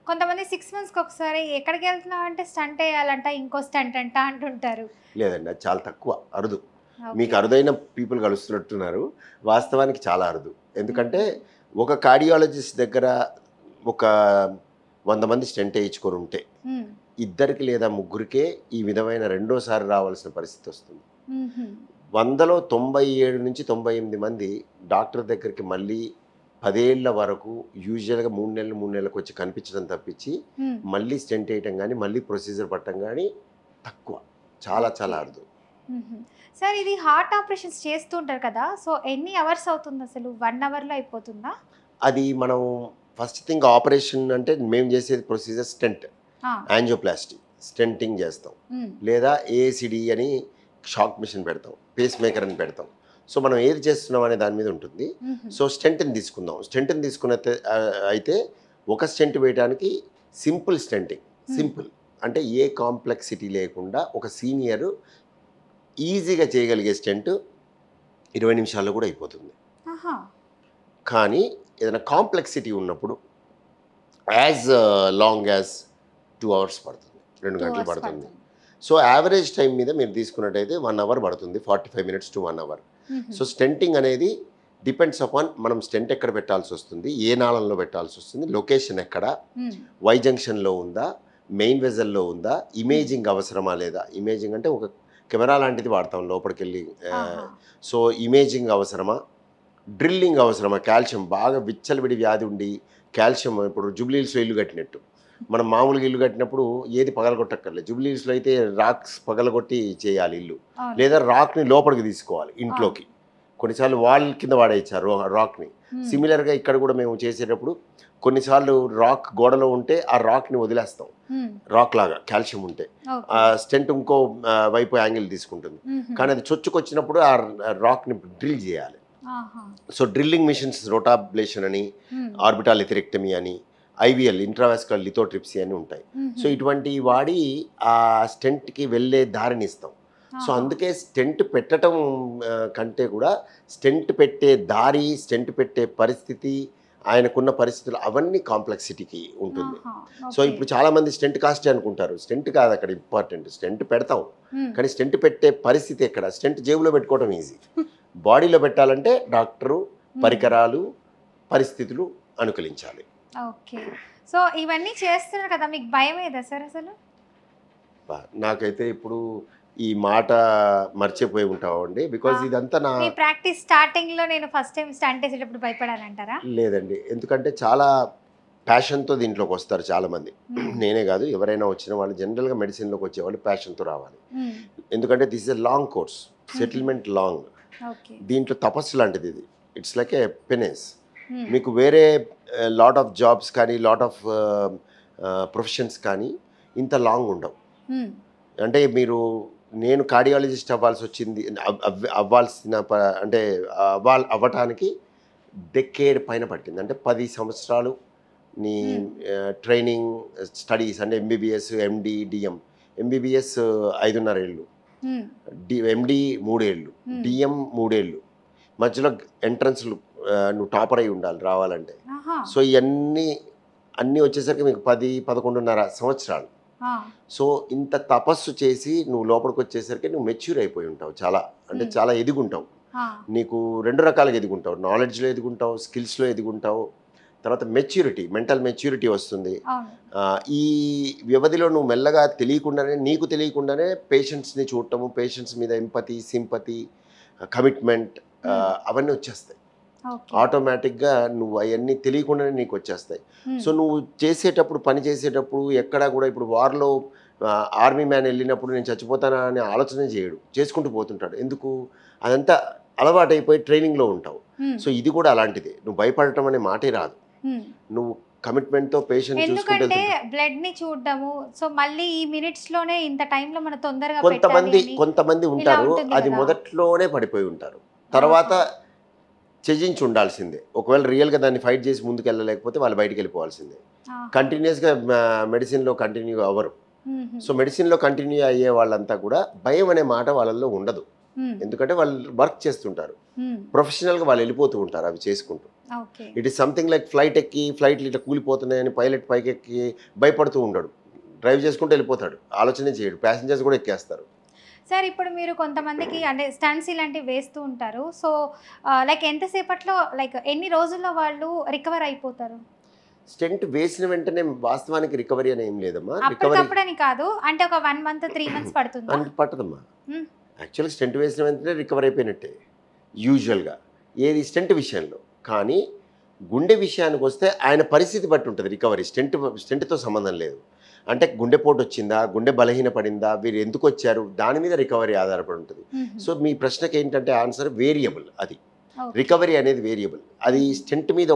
కొంతమంది 6 monthsకి ఒకసారి ఎక్కడికి వెళ్తున్నావు అంటే స్టంట్ వేయాలంట, ఇంకో స్టంట్ అంట అంటుంటారు. లేదండి, అది చాలా తక్కువ, అరుదు. మీకు అరుదైన పీపుల్ కలుస్తున్నట్టున్నారు, వాస్తవానికి చాలా అరుదు. ఎందుకంటే ఒక కార్డియాలజిస్ట్ దగ్గర ఒక 100 మంది స్టెంట్ వేయించుకొని ఉంటే 2 లేదా 3కే ఈ విధమైన రెండోసారి రావాల్సిన పరిస్థితి వస్తుంది. 100లో 97 నుంచి 98 మంది డాక్టర్ దగ్గరికి మళ్ళీ 10 ఏళ్ల వరకు యూజువల్గా 3 నెలలకు వచ్చి కనిపించడం తప్పించి మళ్ళీ స్టెంట్ వేయటం కానీ మళ్ళీ ప్రొసీజర్ పట్టడం కానీ తక్కువ, చాలా చాలా అరుదు. సార్ ఇది హార్ట్ ఆపరేషన్స్ చేస్తుంటారు కదా, సో ఎన్ని అవర్స్ అవుతుంది అసలు? 1 hourలో అయిపోతుందా? అది మనం ఫస్ట్ థింగ్ ఆపరేషన్ అంటే మేము చేసేది ప్రొసీజర్ స్టెంట్, యాంజియోప్లాస్టీ, స్టెంటింగ్ చేస్తాం, లేదా ఏసిడి అని షాక్ మిషన్ పెడతాం, పేస్ మేకర్ అని పెడతాం. సో మనం ఏది చేస్తున్నాం అనే దాని మీద ఉంటుంది. సో స్టెంట్ని తీసుకుందాం. స్టెంట్ని తీసుకున్న అయితే ఒక స్టెంట్ వేయడానికి సింపుల్ స్టెంటింగ్, సింపుల్ అంటే ఏ కాంప్లెక్సిటీ లేకుండా ఒక సీనియర్ ఈజీగా చేయగలిగే స్టెంట్ 20 నిమిషాల్లో కూడా అయిపోతుంది. కానీ ఏదైనా కాంప్లెక్సిటీ ఉన్నప్పుడు యాజ్ లాంగ్ యాజ్ 2 hours పడుతుంది, 2 గంటలు పడుతుంది. సో యావరేజ్ టైం మీద మీరు తీసుకున్నట్టయితే 1 hour పడుతుంది, 45 minutes to 1 hour. So stenting అనేది డిపెండ్స్ అపాన్ మనం స్టెంట్ ఎక్కడ పెట్టాల్సి వస్తుంది, ఏ నాళంలో పెట్టాల్సి వస్తుంది, లొకేషన్ ఎక్కడ, వై జంక్షన్లో ఉందా, మెయిన్ వెజల్లో ఉందా, ఇమేజింగ్ అవసరమా లేదా. ఇమేజింగ్ అంటే ఒక కెమెరా లాంటిది వాడతాం లోపలికి వెళ్ళి. సో ఇమేజింగ్ అవసరమా, డ్రిల్లింగ్ అవసరమా, కాల్షియం బాగా విచ్చలవిడి వ్యాధి ఉండి కాల్షియం, ఇప్పుడు జూబ్లీహిల్స్లో ఇల్లు కట్టినట్టు మనం మామూలుగా ఇల్లు కట్టినప్పుడు ఏది పగలగొట్టక్కర్లేదు. జూబ్లీహిల్స్లో అయితే రాక్స్ పగలగొట్టి చేయాలి ఇల్లు, లేదా రాక్ని లోపలికి తీసుకోవాలి ఇంట్లోకి. కొన్నిసార్లు వాల్ కింద వాడేయించారు రాక్ని. సిమిలర్గా ఇక్కడ కూడా మేము చేసేటప్పుడు కొన్నిసార్లు రాక్ గోడలో ఉంటే ఆ రాక్ని వదిలేస్తాం, రాక్ లాగా కాల్షియం ఉంటే ఆ స్టెంట్ ఇంకో వైపు యాంగిల్ తీసుకుంటుంది. కానీ అది చొచ్చుకొచ్చినప్పుడు ఆ రాక్ని డ్రిల్ చేయాలి. సో డ్రిల్లింగ్ మిషన్స్ రోటాబ్లేషన్ అని, ఆర్బిటాల్ ఎథెరెక్టమీ అని, ఐవిఎల్ ఇంట్రావాస్కులర్ లిథోట్రిప్సీ అని ఉంటాయి. సో ఇటువంటి వాడి ఆ స్టెంట్కి వెళ్ళే దారిని ఇస్తాం. సో అందుకే స్టెంట్ పెట్టడం కంటే కూడా స్టెంట్ పెట్టే దారి, స్టెంట్ పెట్టే పరిస్థితి, ఆయనకున్న పరిస్థితులు అవన్నీ కాంప్లెక్సిటీకి ఉంటుంది. సో ఇప్పుడు చాలామంది స్టెంట్ కాస్ట్ అనుకుంటారు, స్టెంట్ కాదు అక్కడ ఇంపార్టెంట్. స్టెంట్ పెడతాం కానీ స్టెంట్ పెట్టే పరిస్థితి ఎక్కడ? స్టెంట్ జేబులో పెట్టుకోవడం ఈజీ, బాడీలో పెట్టాలంటే డాక్టరు, పరికరాలు, పరిస్థితులు అనుకూలించాలి. ఓకే. సో ఇవన్నీ చేస్తున్నారు కదా, మీకు భయం ఏదా సార్ అసలు? నాకైతే ఇప్పుడు ఈ మాట మర్చిపోయి ఉంటామండి, బికాజ్ ఇదంతా నా ప్రాక్టీస్ స్టార్టింగ్ లో నేను ఫస్ట్ టైం స్టంట్ వేసేటప్పుడు భయపడానంటారా? లేదండి, ఎందుకంటే చాలా ప్యాషన్తో దీంట్లోకి వస్తారు చాలామంది. నేనే కాదు, ఎవరైనా వచ్చిన వాళ్ళు జనరల్గా మెడిసిన్లోకి వచ్చేవాళ్ళు ప్యాషన్తో రావాలి. ఎందుకంటే this is a long course, settlement long. దీంట్లో తపస్సు లాంటిది ఇది. It's like A penance. మీకు వేరే లాట్ ఆఫ్ జాబ్స్ కానీ లాట్ ఆఫ్ ప్రొఫెషన్స్ కానీ ఇంత లాంగ్ ఉండవు. అంటే మీరు నేను కార్డియాలజిస్ట్ అవ్వాల్సి వచ్చింది అవ్వాల్సిన అంటే అవ్వటానికి డెకేడ్ పైన పట్టింది. అంటే 10 సంవత్సరాలు నీ ట్రైనింగ్ స్టడీస్ అంటే ఎంబీబీఎస్, ఎండి, డిఎం. ఎంబీబీఎస్ 5.5 ఏళ్ళు, ఎండి 3 ఏళ్ళు, డిఎం 3 ఏళ్ళు, మధ్యలో ఎంట్రన్స్లు నువ్వు టాపర్ అయి ఉండాలి రావాలంటే. సో అన్నీ వచ్చేసరికి మీకు 10-11.5 సంవత్సరాలు. సో ఇంత తపస్సు చేసి నువ్వు లోపలికి వచ్చేసరికి నువ్వు మెచ్యూర్ అయిపోయి ఉంటావు, చాలా అంటే చాలా ఎదుగుంటావు. నీకు 2 రకాలుగా ఎదుగుంటావు, నాలెడ్జ్లో ఎదుగుంటావు, స్కిల్స్లో ఎదుగుంటావు, తర్వాత మెచ్యూరిటీ, మెంటల్ మెచ్యూరిటీ వస్తుంది. ఈ వ్యవధిలో నువ్వు మెల్లగా నీకు తెలియకుండానే పేషెంట్స్ని చూడటము, పేషెంట్స్ మీద ఎంపతి, సింపతి, కమిట్మెంట్ అవన్నీ వచ్చేస్తాయి ఆటోమేటిక్గా. నువ్వు అవన్నీ తెలియకుండానే నీకు వచ్చేస్తాయి. సో నువ్వు పని చేసేటప్పుడు ఎక్కడా కూడా ఇప్పుడు వార్లో ఆర్మీ మ్యాన్ వెళ్ళినప్పుడు నేను చచ్చిపోతానా అనే ఆలోచన చేసుకుంటూ పోతుంటాడు. ఎందుకు? అదంతా అలవాటైపోయి ట్రైనింగ్లో ఉంటావు. సో ఇది కూడా అలాంటిదే, నువ్వు భయపడటం అనే మాటే రాదు. నువ్వు కమిట్మెంట్తో పేషెంట్ చూసుకుంటే బ్లడ్ ని చూడడము. సో మళ్ళీ ఈ మినిట్స్ లోనే ఇంత టైంలో మన తొందరగా కొంతమంది ఉంటారు అది మొదట్లోనే పడిపోయి ఉంటారు, తర్వాత త్యజించి ఉండాల్సిందే. ఒకవేళ రియల్గా దాన్ని ఫైట్ చేసి ముందుకు వెళ్ళలేకపోతే వాళ్ళు బయటికి వెళ్ళిపోవాల్సిందే. కంటిన్యూస్గా మెడిసిన్లో కంటిన్యూ అవ్వరు. సో మెడిసిన్లో కంటిన్యూ అయ్యే వాళ్ళంతా కూడా భయం అనే మాట వాళ్ళల్లో ఉండదు, ఎందుకంటే వాళ్ళు వర్క్ చేస్తుంటారు, ప్రొఫెషనల్గా వాళ్ళు వెళ్ళిపోతూ ఉంటారు అవి చేసుకుంటూ. ఇట్ ఈస్ సంథింగ్ లైక్ ఫ్లైట్లు ఇట్లా కూలిపోతున్నాయని పైలట్ పైకి ఎక్కి భయపడుతూ ఉండడు, డ్రైవ్ చేసుకుంటూ వెళ్ళిపోతాడు, ఆలోచనే చేయడు, ప్యాసింజర్స్ కూడా ఎక్కేస్తారు. సార్ ఇప్పుడు మీరు కొంతమందికి అంటే స్టంట్స్ ఇలాంటివి వేస్తూ ఉంటారు. సో లైక్ ఎంతసేపట్లో, లైక్ ఎన్ని రోజుల్లో వాళ్ళు రికవర్ అయిపోతారు? స్టెంట్ వేసిన వెంటనే వాస్తవానికి రికవరీ అని ఏం లేదమ్మా. అప్పటికప్పుడని కాదు, అంటే ఒక 1 month 3 months పడుతుందా? పట్టదమ్మా. యాక్చువల్గా స్టెంట్ వేసిన వెంటనే రికవర్ అయిపోయినట్టే యూజువల్గా ఏది స్టెంట్ విషయంలో. కానీ గుండె విషయానికి వస్తే ఆయన పరిస్థితి బట్టి ఉంటుంది రికవరీ. స్టెంట్తో సంబంధం లేదు. అంటే గుండెపోటు వచ్చిందా, గుండె బలహీనపడిందా, వీరు ఎందుకు వచ్చారు, దాని మీద రికవరీ ఆధారపడి ఉంటుంది. సో మీ ప్రశ్నకి ఏంటంటే ఆన్సర్ వేరియబుల్. అది రికవరీ అనేది వేరియబుల్. అది స్టెంట్ మీద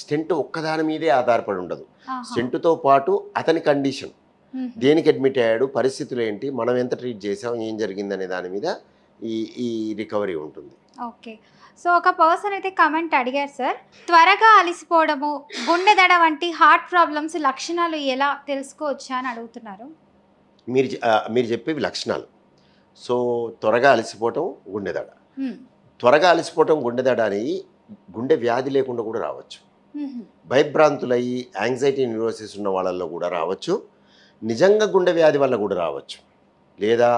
స్టెంట్ ఒక్కదాని మీదే ఆధారపడి ఉండదు. స్టెంట్తో పాటు అతని కండిషన్, దేనికి అడ్మిట్ అయ్యాడు, పరిస్థితులు ఏంటి, మనం ఎంత ట్రీట్ చేసాం, ఏం జరిగిందనే దాని మీద ఈ రికవరీ ఉంటుంది. ఓకే. సో ఒక పర్సన్ అయితే కమెంట్ అడిగారు సార్, త్వరగా అలసిపోవడము, గుండె దడ వంటి హార్ట్ ప్రాబ్లమ్స్ లక్షణాలు ఎలా తెలుసుకోవచ్చా అని అడుగుతున్నారు. మీరు చెప్పేవి లక్షణాలు. సో త్వరగా అలసిపోవటం, గుండె దడ. త్వరగా అలసిపోవటం, గుండె దడ అనేది గుండె వ్యాధి లేకుండా కూడా రావచ్చు. భయభ్రాంతులయ్యి యాంగ్జైటీ న్యూరోసిస్ ఉన్న వాళ్ళల్లో కూడా రావచ్చు, నిజంగా గుండె వ్యాధి వల్ల కూడా రావచ్చు, లేదా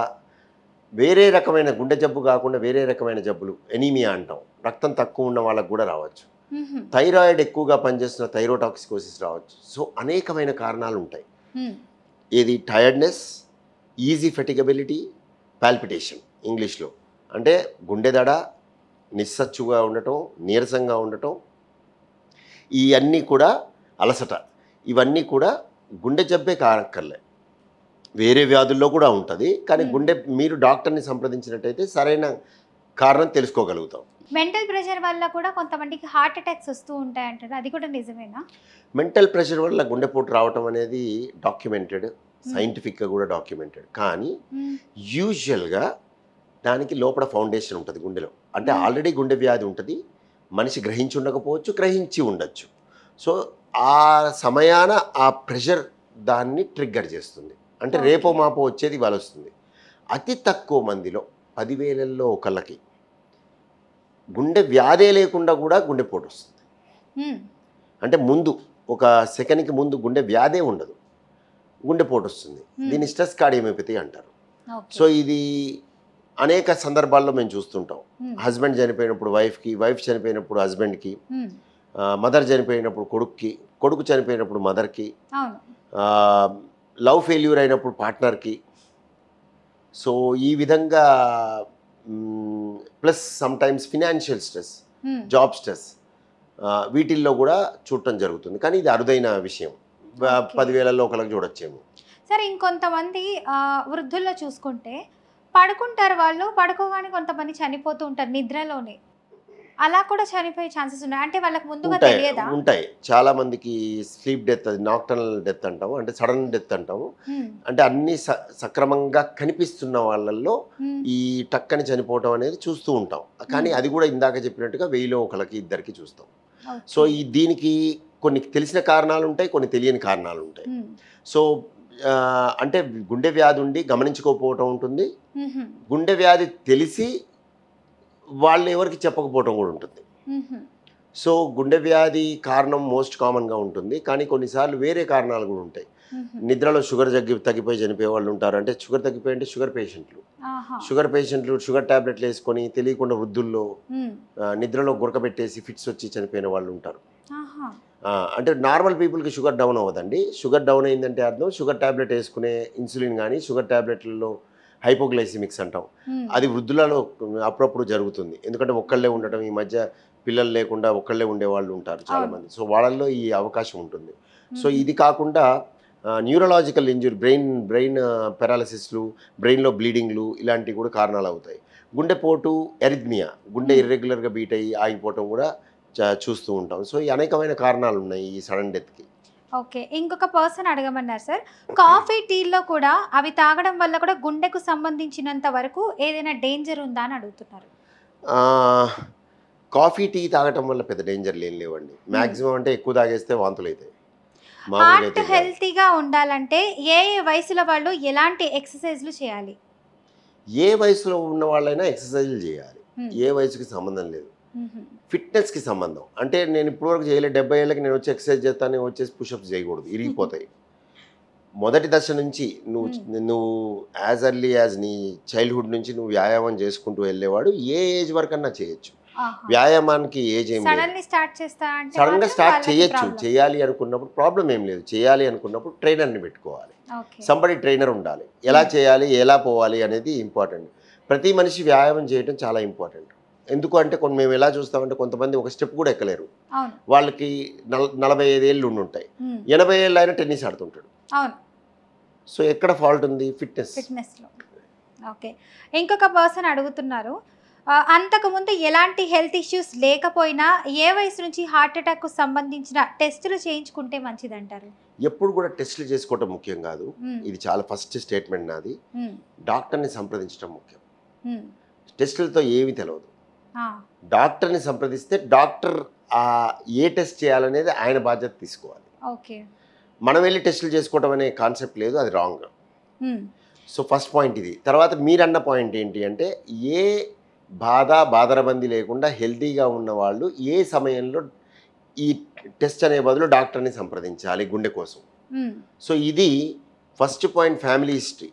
వేరే రకమైన గుండె జబ్బు కాకుండా వేరే రకమైన జబ్బులు, ఎనీమియా అంటాం, రక్తం తక్కువ ఉన్న వాళ్ళకు కూడా రావచ్చు. థైరాయిడ్ ఎక్కువగా పనిచేస్తున్న థైరోటాక్సికోసిస్ రావచ్చు. సో అనేకమైన కారణాలు ఉంటాయి. ఏది టైర్డ్నెస్, ఈజీ ఫెటిగబిలిటీ, పాల్పిటేషన్ ఇంగ్లీష్లో, అంటే గుండె దడ, నిస్సచ్చుగా ఉండటం, నీరసంగా ఉండటం, ఇవన్నీ కూడా అలసట, ఇవన్నీ కూడా గుండె జబ్బే కానక్కర్లే, వేరే వ్యాధుల్లో కూడా ఉంటుంది. కానీ మీరు డాక్టర్ని సంప్రదించినట్టయితే సరైన కారణం తెలుసుకోగలుగుతాం. మెంటల్ ప్రెషర్ వల్ల కూడా కొంతమందికి హార్ట్ అటాక్స్ వస్తూ ఉంటాయి అంటారు, అది కూడా నిజమేనా? మెంటల్ ప్రెషర్ వల్ల గుండెపోటు రావటం అనేది డాక్యుమెంటెడ్, సైంటిఫిక్గా కూడా డాక్యుమెంటెడ్. కానీ యూజువల్గా దానికి లోపల ఫౌండేషన్ ఉంటుంది గుండెలో. అంటే ఆల్రెడీ గుండె వ్యాధి ఉంటుంది, మనిషి గ్రహించి ఉండకపోవచ్చు, గ్రహించి ఉండొచ్చు. సో ఆ సమయాన ఆ ప్రెషర్ దాన్ని ట్రిగ్గర్ చేస్తుంది. అంటే రేపో మాపో వచ్చేది ఇవాళ వస్తుంది. అతి తక్కువ మందిలో 10,000లో ఒకళ్ళకి గుండె వ్యాధే లేకుండా కూడా గుండెపోటు వస్తుంది. అంటే ముందు ఒక సెకండ్కి ముందు గుండె వ్యాధే ఉండదు, గుండెపోటు వస్తుంది. దీన్ని స్ట్రెస్ కార్డియోమయోపతి అంటారు. సో ఇది అనేక సందర్భాల్లో మేము చూస్తుంటాం. హస్బెండ్ చనిపోయినప్పుడు వైఫ్కి, వైఫ్ చనిపోయినప్పుడు హస్బెండ్కి, మదర్ చనిపోయినప్పుడు కొడుక్కి, కొడుకు చనిపోయినప్పుడు మదర్కి, లవ్ ఫెయిల్యూర్ అయినప్పుడు పార్ట్నర్కి. సో ఈ విధంగా plus sometimes financial stress, job stress, వీటిల్లో కూడా చూడటం జరుగుతుంది. కానీ ఇది అరుదైన విషయం, 10,000లో ఒకరికి చూడొచ్చేమో. సరే, ఇంకొంతమంది వృద్ధుల్లో చూసుకుంటే పడుకుంటారు, వాళ్ళు పడుకోగానే కొంతమంది చనిపోతూ ఉంటారు నిద్రలోనే. అలా కూడా చనిపోయే ఛాన్సెస్ ఉన్నాయి. అంటే వాళ్ళకి ముందుగా ఉంటాయి తెలియదా? ఉంటాయి చాలా మందికి స్లీప్ డెత్, అది నాక్టర్నల్ డెత్ అంటాము, అంటే సడన్ డెత్ అంటాము. హ్మ్. అంటే అన్ని సక్రమంగా కనిపిస్తున్న వాళ్ళల్లో హ్మ్. ఈ టక్కని చనిపోవటం అనేది చూస్తూ ఉంటాం. కానీ అది కూడా ఇందాక చెప్పినట్టుగా 1000లో ఒకరికి ఇద్దరికి చూస్తాం. So okay. దీనికి కొన్ని తెలిసిన కారణాలు ఉంటాయి, కొన్ని తెలియని కారణాలు ఉంటాయి. హ్మ్. సో అంటే గుండె వ్యాధి ఉండి గమనించుకోకపోవటం ఉంటుంది, హుహు. గుండె వ్యాధి తెలిసి వాళ్ళు ఎవరికి చెప్పకపోవటం కూడా ఉంటుంది. హుహు. సో గుండె వ్యాధి కారణం మోస్ట్ కామన్గా ఉంటుంది, కానీ కొన్నిసార్లు వేరే కారణాలు కూడా ఉంటాయి. హుహు. నిద్రలో షుగర్ తగ్గిపోయి చనిపోయే వాళ్ళు ఉంటారు. అంటే షుగర్ తగ్గిపోయి అంటే షుగర్ పేషెంట్లు, ఆహా! షుగర్ టాబ్లెట్లు వేసుకొని తెలియకుండా వృద్ధుల్లో హ్మ్. నిద్రలో గురకబెట్టేసి ఫిట్స్ వచ్చి చనిపోయిన వాళ్ళు ఉంటారు. ఆహా! అంటే నార్మల్ పీపుల్కి షుగర్ డౌన్ అవ్వదండి. షుగర్ డౌన్ అయిందంటే అర్థం షుగర్ టాబ్లెట్ వేసుకునే ఇన్సులిన్ కానీ షుగర్ టాబ్లెట్లలో హైపోగ్లైసిమిక్స్ అంటాం, హ్మ్. అది వృద్ధులలో అప్పుడప్పుడు జరుగుతుంది. ఎందుకంటే ఒక్కళ్ళే ఉండటం, ఈ మధ్య పిల్లలు లేకుండా ఒక్కళ్ళే ఉండే వాళ్ళు ఉంటారు చాలామంది. సో వాళ్ళల్లో ఈ అవకాశం ఉంటుంది. సో హుహు. ఇది కాకుండా న్యూరలాజికల్ ఇంజురీ, బ్రెయిన్ పారాలసిస్లు, బ్రెయిన్లో బ్లీడింగ్లు ఇలాంటివి కూడా కారణాలు అవుతాయి. గుండెపోటు, ఎరిథ్మియా, గుండె ఇర్రెగ్యులర్గా బీట్ అయ్యి ఆగిపోవటం కూడా చూస్తూ ఉంటాం. సో ఈ అనేకమైన కారణాలు ఉన్నాయి ఈ సడన్ డెత్కి. ఓకే. ఇంకొక పర్సన్ అడగమన్నారు సార్. కాఫీ, టీల్లో కూడా అవి తాగడం వల్ల కూడా గుండెకు సంబంధించినంత వరకు ఏదైనా డేంజర్ ఉందా అని అడుగుతున్నారు. కాఫీ, టీ తాగటం వల్ల పెద్ద డేంజర్లు ఏం లేవండి. మ్యాక్సిమం అంటే ఎక్కువ తాగేస్తే వాంతులు అవుతాయి, మామూలుగా హార్ట్ అయితే కాదు. హెల్తీగా ఉండాలంటే ఏ ఏ వయసుల వాళ్ళు ఎలాంటి ఎక్సర్సైజ్లు చేయాలి? ఏ వయసులో ఉన్న వాళ్ళైనా ఎక్సర్సైజ్లు చేయాలి, హ్మ్. ఏ వయసుకి సంబంధం లేదు. హుహు. ఫిట్నెస్కి సంబంధం. అంటే నేను ఇప్పటివరకు చేయలేదు, 70 ఏళ్ళకి నేను వచ్చి ఎక్సర్సైజ్ చేస్తాను, వచ్చేసి పుషప్స్ చేయకూడదు, ఇరిగిపోతాయి. మొదటి దశ నుంచి నువ్వు యాజ్ ఎర్లీ యాజ్ నీ చైల్డ్హుడ్ నుంచి నువ్వు వ్యాయామం చేసుకుంటూ వెళ్ళేవాడు ఏ ఏజ్ వరకన్నా చేయొచ్చు. ఆహా! వ్యాయామానికి ఏజ్ ఏం లేదు. సడన్లీ స్టార్ట్ చేస్తా అంటే సడన్గా మాత్రం స్టార్ట్ వాళ్ళకి చేయొచ్చు, ప్రాబ్లం. చేయాలి అనుకున్నప్పుడు ప్రాబ్లం ఏం లేదు. చేయాలి అనుకున్నప్పుడు ట్రైనర్ని పెట్టుకోవాలి, ఓకే. సంబడి ట్రైనర్ ఉండాలి. ఎలా చేయాలి, ఎలా పోవాలి అనేది ఇంపార్టెంట్. ప్రతి మనిషి వ్యాయామం చేయడం చాలా ఇంపార్టెంట్. ఎందుకు అంటే మేము ఎలా చూస్తామంటే కొంతమంది ఒక స్టెప్ కూడా ఎక్కలేరు. అవును. వాళ్ళకి 45 ఏళ్ళు ఉంటాయి, హ్మ్. 80 ఏళ్ళు అయినా టెన్నిస్ ఆడుతుంటాడు. అవును. సో ఎక్కడ ఫాల్ట్ ఉంది? ఫిట్నెస్లో. ఓకే. ఇంకొక పర్సన్ అడుగుతున్నారు. అంతకుముందు ఎలాంటి హెల్త్ ఇష్యూస్ లేకపోయినా ఏ వయసు నుంచి హార్ట్ అటాక్కు సంబంధించిన టెస్టులు చేయించుకుంటే మంచిదంటారు? ఎప్పుడు కూడా టెస్టులు చేసుకోవటం ముఖ్యం కాదు. హ్మ్. ఇది చాలా ఫస్ట్ స్టేట్మెంట్ నాది. హ్మ్. డాక్టర్ని సంప్రదించడం ముఖ్యం. హ్మ్. టెస్టులతో ఏమీ తెలియదు. ఆ. డాక్టర్ని సంప్రదిస్తే డాక్టర్ ఏ టెస్ట్ చేయాలనేది ఆయన బాధ్యత తీసుకోవాలి. ఓకే. మనం వెళ్ళి టెస్టులు చేసుకోవడం అనే కాన్సెప్ట్ లేదు, అది రాంగ్. హ్మ్. సో ఫస్ట్ పాయింట్ ఇది. తర్వాత మీరన్న పాయింట్ ఏంటి అంటే ఏ బాదరబంది లేకుండా హెల్తీగా ఉన్న వాళ్ళు ఏ సమయంలో ఈ టెస్ట్ అనే బదులు డాక్టర్ని సంప్రదించాలి గుండె కోసం. హ్మ్. సో ఇది ఫస్ట్ పాయింట్. Family history.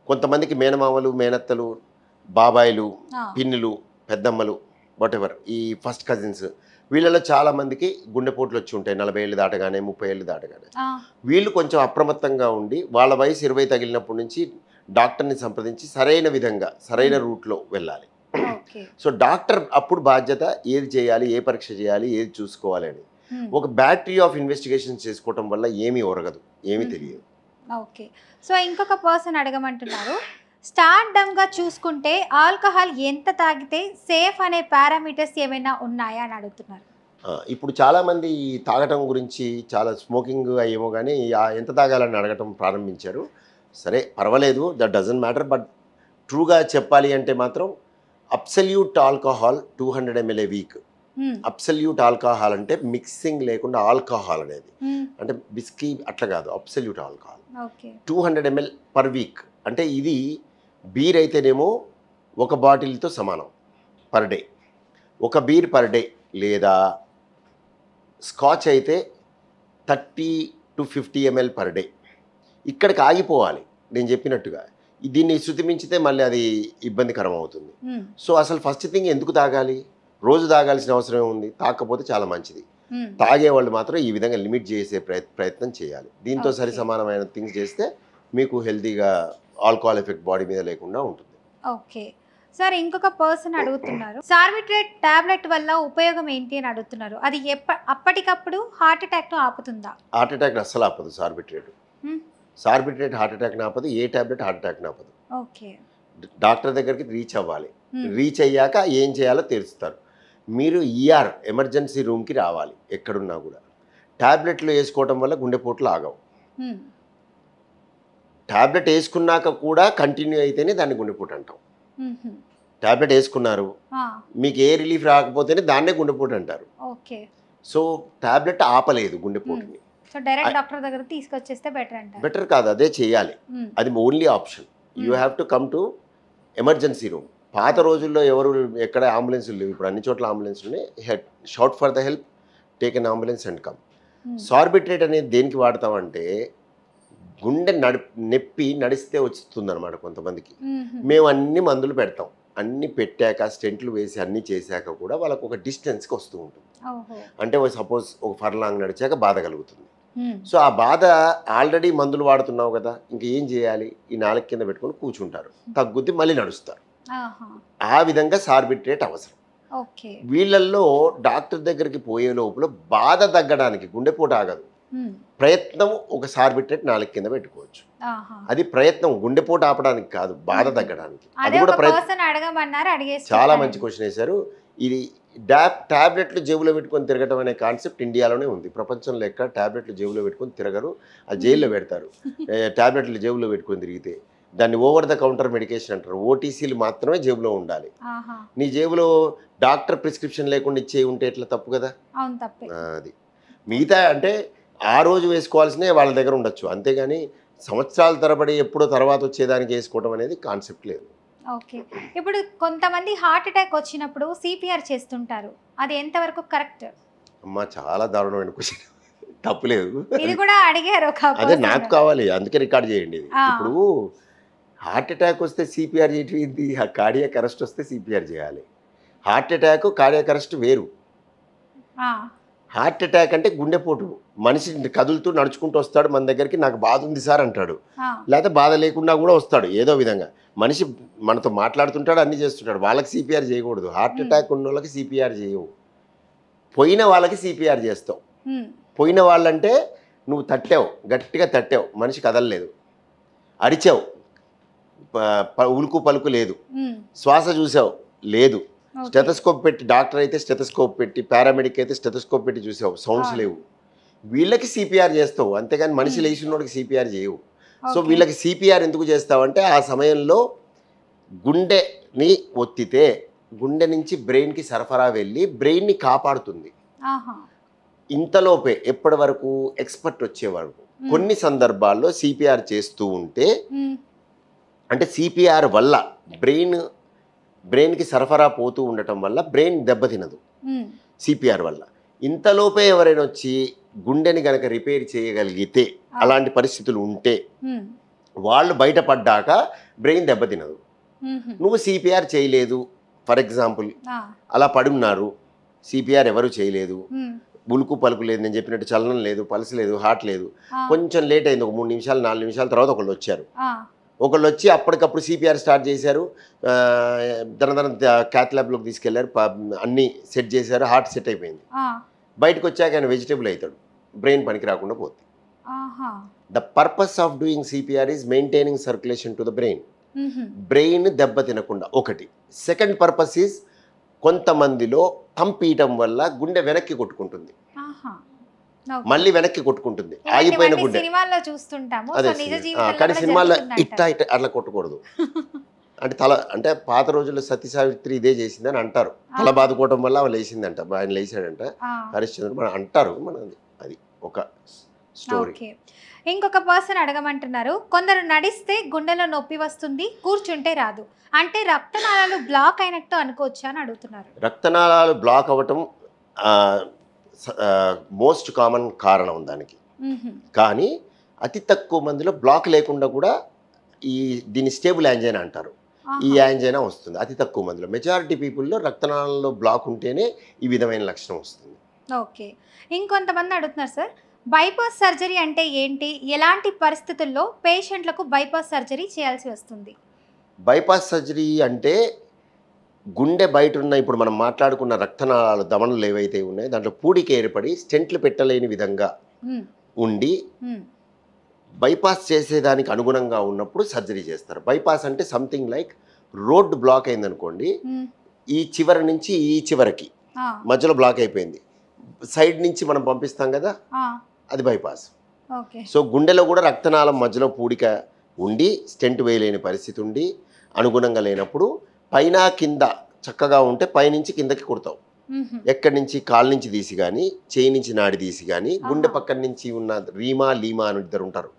కొంతమందికి మేనమామలు, మేనత్తలు, బాబాయిలు, ఆ. పిన్నులు, పెద్దమ్మలు, వాటెవర్ ఈ ఫస్ట్ కజిన్స్, వీళ్ళలో చాలామందికి గుండెపోట్లు వచ్చి ఉంటాయి 40 ఏళ్ళు దాటగానే, 30 ఏళ్ళు దాటగానే. ఆ. వీళ్ళు కొంచెం అప్రమత్తంగా ఉండి వాళ్ళ వయసు 20 తగిలినప్పటి నుంచి డాక్టర్ని సంప్రదించి సరైన విధంగా సరైన రూట్లో వెళ్ళాలి. ఓకే. సో డాక్టర్ అప్పుడు బాధ్యత ఏది చేయాలి, ఏ పరీక్ష చేయాలి, ఏది చూసుకోవాలి అని. హ్మ్. ఒక బ్యాటరీ ఆఫ్ ఇన్వెస్టిగేషన్ చేసుకోవటం వల్ల ఏమీ ఒరగదు, ఏమీ తెలియదు. ఓకే. సో ఇంకొక పర్సన్ అడగమంటున్నారు. స్టార్డమ్గా చూసుకుంటే ఆల్కహాల్ ఎంత తాగితే సేఫ్ అనే పారామీటర్స్ ఏమైనా ఉన్నాయా అని అడుగుతున్నారు. ఇప్పుడు చాలామంది ఈ తాగటం గురించి చాలా స్మోకింగ్ అయ్యేమో కానీ ఎంత తాగాలని అడగటం ప్రారంభించారు. సరే పర్వాలేదు, దట్ డజంట్ మ్యాటర్. బట్ ట్రూగా చెప్పాలి అంటే మాత్రం అబ్సల్యూట్ ఆల్కహాల్ 200 ml ఏ వీక్. హ్మ్. అబ్సల్యూట్ ఆల్కహాల్ అంటే మిక్సింగ్ లేకుండా ఆల్కహాల్ అనేది, హ్మ్. అంటే బిస్కీ అట్లా కాదు, absolute alcohol okay. 200 ml per week. అంటే ఇది బీర్ అయితేనేమో ఒక బాటిల్తో సమానం పర్ డే, ఒక బీర్ పర్ డే. లేదా స్కాచ్ అయితే 30 to 50 ml పర్ డే. ఇక్కడికి ఆగిపోవాలి నేను చెప్పినట్టుగా. దీన్ని శృతిమించితే మళ్ళీ అది ఇబ్బందికరం అవుతుంది. హ్మ్. సో అసలు ఫస్ట్ థింగ్ ఎందుకు తాగాలి? రోజు తాగాల్సిన అవసరం ఉంది, తాకపోతే చాలా మంచిది. హ్మ్. తాగేవాళ్ళు మాత్రం ఈ విధంగా లిమిట్ చేసే ప్రయత్నం చేయాలి. దీంతో ఓకే. సరి సమానమైన థింగ్స్ చేస్తే మీకు హెల్తీగా ఆల్కహాల్ ఎఫెక్ట్ బాడీ మీద లేకుండా ఉంటుంది. ఓకే. సార్ ఇంకొక పర్సన్ అడుగుతున్నారు. సార్బిట్రేట్ టాబ్లెట్ వల్ల ఉపయోగం ఏంటి అని అడుగుతున్నారు. అది అప్పటికప్పుడు హార్ట్ అటాక్ను ఆపుతుందా? హార్ట్ అటాక్ అస్సలు ఆపదు సార్బిట్రేట్. హ్మ్. సార్బిట్రేట్ హార్ట్ అటాక్ని ఆపదు, ఏ టాబ్లెట్ హార్ట్ అటాక్ని ఆపదు. ఓకే. డాక్టర్ దగ్గరికి రీచ్ అవ్వాలి. హ్మ్. రీచ్ అయ్యాక ఏం చేయాలో తెలుస్తారు. మీరు ఎమర్జెన్సీ రూమ్కి రావాలి ఎక్కడున్నా కూడా. టాబ్లెట్లు వేసుకోవటం వల్ల గుండెపోట్లు ఆగవు. టాబ్లెట్ వేసుకున్నాక కూడా కంటిన్యూ అయితేనే దాన్ని గుండెపోటు అంటాం. టాబ్లెట్ వేసుకున్నారు, మీకు ఏ రిలీఫ్ రాకపోతేనే దాన్నే గుండెపోటు అంటారు. సో టాబ్లెట్ ఆపలేదు గుండెపోటుని. డాక్టర్ దగ్గర తీసుకొచ్చేస్తే బెటర్ కాదు, అదే చేయాలి. అది only option. You have to come to emergency room. పాత రోజుల్లో ఎవరు ఎక్కడ అంబులెన్సులు లేవు, ఇప్పుడు అన్ని చోట్ల అంబులెన్స్ ఉన్నాయి. Shout for the help, take an ambulance and come. Sorbitrate అనేది దేనికి వాడతామంటే గుండె నొప్పి నడిస్తే వస్తుంది అనమాట కొంతమందికి. మేము అన్ని మందులు పెడతాం, అన్ని పెట్టాక స్టెంట్లు వేసి అన్ని చేశాక కూడా వాళ్ళకు ఒక డిస్టెన్స్కి వస్తూ ఉంటుంది. అంటే సపోజ్ ఒక ఫర్లాంగ్ నడిచాక బాధ కలుగుతుంది. సో ఆ బాధ ఆల్రెడీ మందులు వాడుతున్నావు కదా, ఇంకా ఏం చేయాలి, ఈ నాలుగు కింద పెట్టుకొని కూర్చుంటారు, తగ్గుద్ది, మళ్ళీ నడుస్తారు. ఆ విధంగా సార్బిట్రేట్ అవసరం. వీళ్ళల్లో డాక్టర్ దగ్గరికి పోయే లోపల బాధ తగ్గడానికి, గుండెపోటు ఆగదు, ప్రయత్నం ఒక సార్బిట్రేట్ నాలుగు కింద పెట్టుకోవచ్చు. అది ప్రయత్నం గుండెపోటు ఆపడానికి కాదు, బాధ తగ్గడానికి. అది కూడా చాలా మంచి క్వశ్చన్ వేశారు. ఇది టాబ్లెట్లు జేబులో పెట్టుకొని తిరగటం అనే కాన్సెప్ట్ ఇండియాలోనే ఉంది. ప్రపంచంలో ఎక్కడ టాబ్లెట్లు జేబులో పెట్టుకొని తిరగరు, అది జైల్లో పెడతారు. టాబ్లెట్లు జేబులో పెట్టుకొని తిరిగితే దాన్ని ఓవర్ ద కౌంటర్ మెడికేషన్ అంటారు. ఓటీసీలు మాత్రమే జేబులో ఉండాలి. నీ జేబులో డాక్టర్ ప్రిస్క్రిప్షన్ లేకుండా ఇచ్చే ఉంటే ఎట్లా, తప్పు కదా. అది మిగతా అంటే ఆ రోజు వేసుకోవాల్సినే వాళ్ళ దగ్గర ఉండొచ్చు, అంతేగాని సంవత్సరాల తరబడి ఎప్పుడో తర్వాత వచ్చేదానికి వేసుకోవడం అనేది కాన్సెప్ట్ లేదు. ఓకే, ఇప్పుడు కొంతమంది హార్ట్ అటాక్ వచ్చినప్పుడు సిపిఆర్ చేస్తుంటారు, అది ఎంతవరకు కరెక్ట్? అమ్మా చాలా దారుణమైన క్వశ్చన్, తప్పులేదు. ఇది కూడా అడిగారు, అదే నాకు కావాలి, అందుకే రికార్డ్ చేయండి. ఇప్పుడు హార్ట్ అటాక్ వస్తే సిపిఆర్ చేయటం, కార్డియాక్ అరెస్ట్ వస్తే సిపిఆర్ చేయాలి. హార్ట్ అటాక్ కార్డియాక్ అరెస్ట్ వేరు. హార్ట్ అటాక్ అంటే గుండెపోటు, మనిషి కదులుతూ నడుచుకుంటూ వస్తాడు మన దగ్గరికి, నాకు బాధ ఉంది సార్ అంటాడు, లేకపోతే బాధ లేకుండా కూడా వస్తాడు. ఏదో విధంగా మనిషి మనతో మాట్లాడుతుంటాడు, అన్నీ చేస్తుంటాడు, వాళ్ళకి సిపిఆర్ చేయకూడదు. హార్ట్ అటాక్ ఉన్న వాళ్ళకి సిపిఆర్ చేయవు, పోయిన వాళ్ళకి సిపిఆర్ చేస్తావు. పోయిన వాళ్ళంటే నువ్వు తట్టావు, గట్టిగా తట్టావు, మనిషి కదలలేదు, అరిచావు, ఉలుకు పలుకు లేదు, శ్వాస చూసావు లేదు, స్టెథోస్కోప్ పెట్టి, డాక్టర్ అయితే స్టెథోస్కోప్ పెట్టి, పారామెడిక్ అయితే స్టెథోస్కోప్ పెట్టి చూసావు, సౌండ్స్ లేవు, వీళ్ళకి సిపిఆర్ చేస్తావు, అంతేగాని మనిషి లేచినోడికి సిపిఆర్ చేయవు. సో వీళ్ళకి సిపిఆర్ ఎందుకు చేస్తావంటే ఆ సమయంలో గుండెని ఒత్తితే గుండె నుంచి బ్రెయిన్కి సరఫరా వెళ్ళి బ్రెయిన్ని కాపాడుతుంది. ఇంతలోపే ఎప్పటి వరకు ఎక్స్పర్ట్ వచ్చే వరకు కొన్ని సందర్భాల్లో సిపిఆర్ చేస్తూ ఉంటే, అంటే సిపిఆర్ వల్ల బ్రెయిన్కి సరఫరా పోతూ ఉండటం వల్ల బ్రెయిన్ దెబ్బతినదు సిపిఆర్ వల్ల. ఇంతలోపే ఎవరైనా వచ్చి గుండెని గనక రిపేర్ చేయగలిగితే, అలాంటి పరిస్థితులు ఉంటే వాళ్ళు బయటపడ్డాక బ్రెయిన్ దెబ్బతినదు. నువ్వు సిపిఆర్ చేయలేదు, ఫర్ ఎగ్జాంపుల్ అలా పడున్నారు, సిపిఆర్ ఎవరు చేయలేదు, ఉలుకు పలుకు లేదు, నేను చెప్పినట్టు చలనం లేదు, పల్స్ లేదు, హార్ట్ లేదు, కొంచెం లేట్ అయింది, ఒక 3 నిమిషాలు 4 నిమిషాల తర్వాత ఒకళ్ళు వచ్చి అప్పటికప్పుడు సిపిఆర్ స్టార్ట్ చేశారు, దన క్యాత్ ల్యాబ్లోకి తీసుకెళ్లారు, అన్నీ సెట్ చేశారు, హార్ట్ సెట్ అయిపోయింది. బయటకు వచ్చాక ఆయన వెజిటేబుల్ అవుతాడు, బ్రెయిన్ పనికి రాకుండా పోతుంది. The purpose of doing CPR is maintaining circulation to the brain. Brain దెబ్బ తినకుండా ఒకటి. సెకండ్ పర్పస్ ఈజ్ కొంతమందిలో పంపీయటం వల్ల గుండె వెనక్కి కొట్టుకుంటుంది, మళ్ళీ వెనక్కి కొట్టుకుంటుంది, ఆగిపోయిన గుండె. అదే కానీ సినిమాల్లో ఇట్టా అట్లా కొట్టకూడదు. అంటే అంటే పాత రోజుల్లో సతీ సావిత్రి ఇదే చేసిందని అంటారు, తల బాదుకోవటం వల్ల ఆమె లేచిందంట, ఆయన లేచాడంట హరిశ్చంద్రుడు మనం అంటారు. అది ఒక స్టోరీ. ఇంకొక పర్సన్ అడగమంటున్నారు, కొందరు నడిస్తే గుండెలో నొప్పి వస్తుంది, కూర్చుంటే రాదు, అంటే రక్తనాళాలు బ్లాక్ అయినట్టు అనుకోవచ్చా అని అడుగుతున్నారు. రక్తనాళాలు బ్లాక్ అవ్వటం మోస్ట్ కామన్ కారణం దానికి, కానీ అతి తక్కువ మందిలో బ్లాక్ లేకుండా కూడా దీన్ని స్టేబుల్ యాంజైనా అంటారు, ఈ యాంజైనా వస్తుంది అతి తక్కువ మందిలో. మెజారిటీ పీపుల్లో రక్తనాళాల్లో బ్లాక్ ఉంటేనే ఈ విధమైన లక్షణం వస్తుంది. ఓకే, ఇంకొంతమంది అడుగుతున్నారు సార్, బైపాస్ సర్జరీ అంటే ఏంటి, ఎలాంటి పరిస్థితుల్లో పేషెంట్లకు బైపాస్ సర్జరీ చేయాల్సి వస్తుంది? బైపాస్ సర్జరీ అంటే గుండె బయట ఉన్న, ఇప్పుడు మనం మాట్లాడుకున్న రక్తనాళాలు దమనలు ఏవైతే ఉన్నాయో దాంట్లో పూడికి ఏర్పడి స్టెంట్లు పెట్టలేని విధంగా ఉండి బైపాస్ చేసేదానికి అనుగుణంగా ఉన్నప్పుడు సర్జరీ చేస్తారు. బైపాస్ అంటే సంథింగ్ లైక్ రోడ్ బ్లాక్ అయిందనుకోండి, ఈ చివరి నుంచి ఈ చివరికి మధ్యలో బ్లాక్ అయిపోయింది, సైడ్ నుంచి మనం పంపిస్తాం కదా, అది బైపాస్. సో గుండెలో కూడా రక్తనాళం మధ్యలో పూడిక ఉండి స్టెంట్ వేయలేని పరిస్థితి ఉండి అనుగుణంగా లేనప్పుడు పైన కింద చక్కగా ఉంటే పైనుంచి కిందకి కుడతావు. ఎక్కడి నుంచి కాళ్ళ నుంచి తీసి కానీ చేయి నుంచి నాడి తీసి కానీ గుండె పక్కన నుంచి ఉన్న లీమా అని ఇద్దరు ఉంటారు,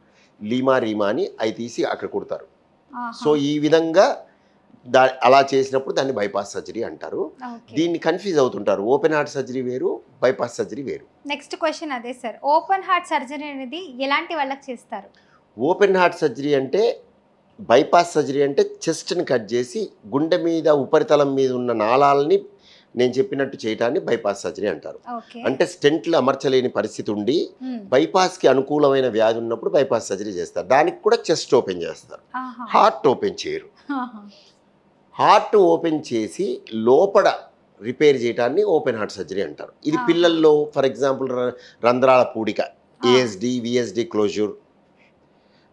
రీమా అని అవి తీసి అక్కడ కుడతారు. సో ఈ విధంగా అలా చేసినప్పుడు దాన్ని బైపాస్ సర్జరీ అంటారు. దీన్ని కన్ఫ్యూజ్ అవుతుంటారు, ఓపెన్ హార్ట్ సర్జరీ వేరు, బైపాస్ సర్జరీ వేరు. నెక్స్ట్ క్వశ్చన్ అదే సార్, ఓపెన్ హార్ట్ సర్జరీ అనేది ఎలాంటి వాళ్ళకి చేస్తారు? ఓపెన్ హార్ట్ సర్జరీ అంటే, బైపాస్ సర్జరీ అంటే చెస్ట్ని కట్ చేసి గుండె మీద ఉపరితలం మీద ఉన్న నాళాలని నేను చెప్పినట్టు చేయటాన్ని బైపాస్ సర్జరీ అంటారు. అంటే స్టెంట్లు అమర్చలేని పరిస్థితి ఉండి బైపాస్కి అనుకూలమైన వ్యాధి ఉన్నప్పుడు బైపాస్ సర్జరీ చేస్తారు. దానికి కూడా చెస్ట్ ఓపెన్ చేస్తారు, హార్ట్ ఓపెన్ చేయరు. హార్ట్ ఓపెన్ చేసి లోపల రిపేర్ చేయటాన్ని ఓపెన్ హార్ట్ సర్జరీ అంటారు. ఇది పిల్లల్లో ఫర్ ఎగ్జాంపుల్ రంధ్రాల పూడిక, ASD VSD closure,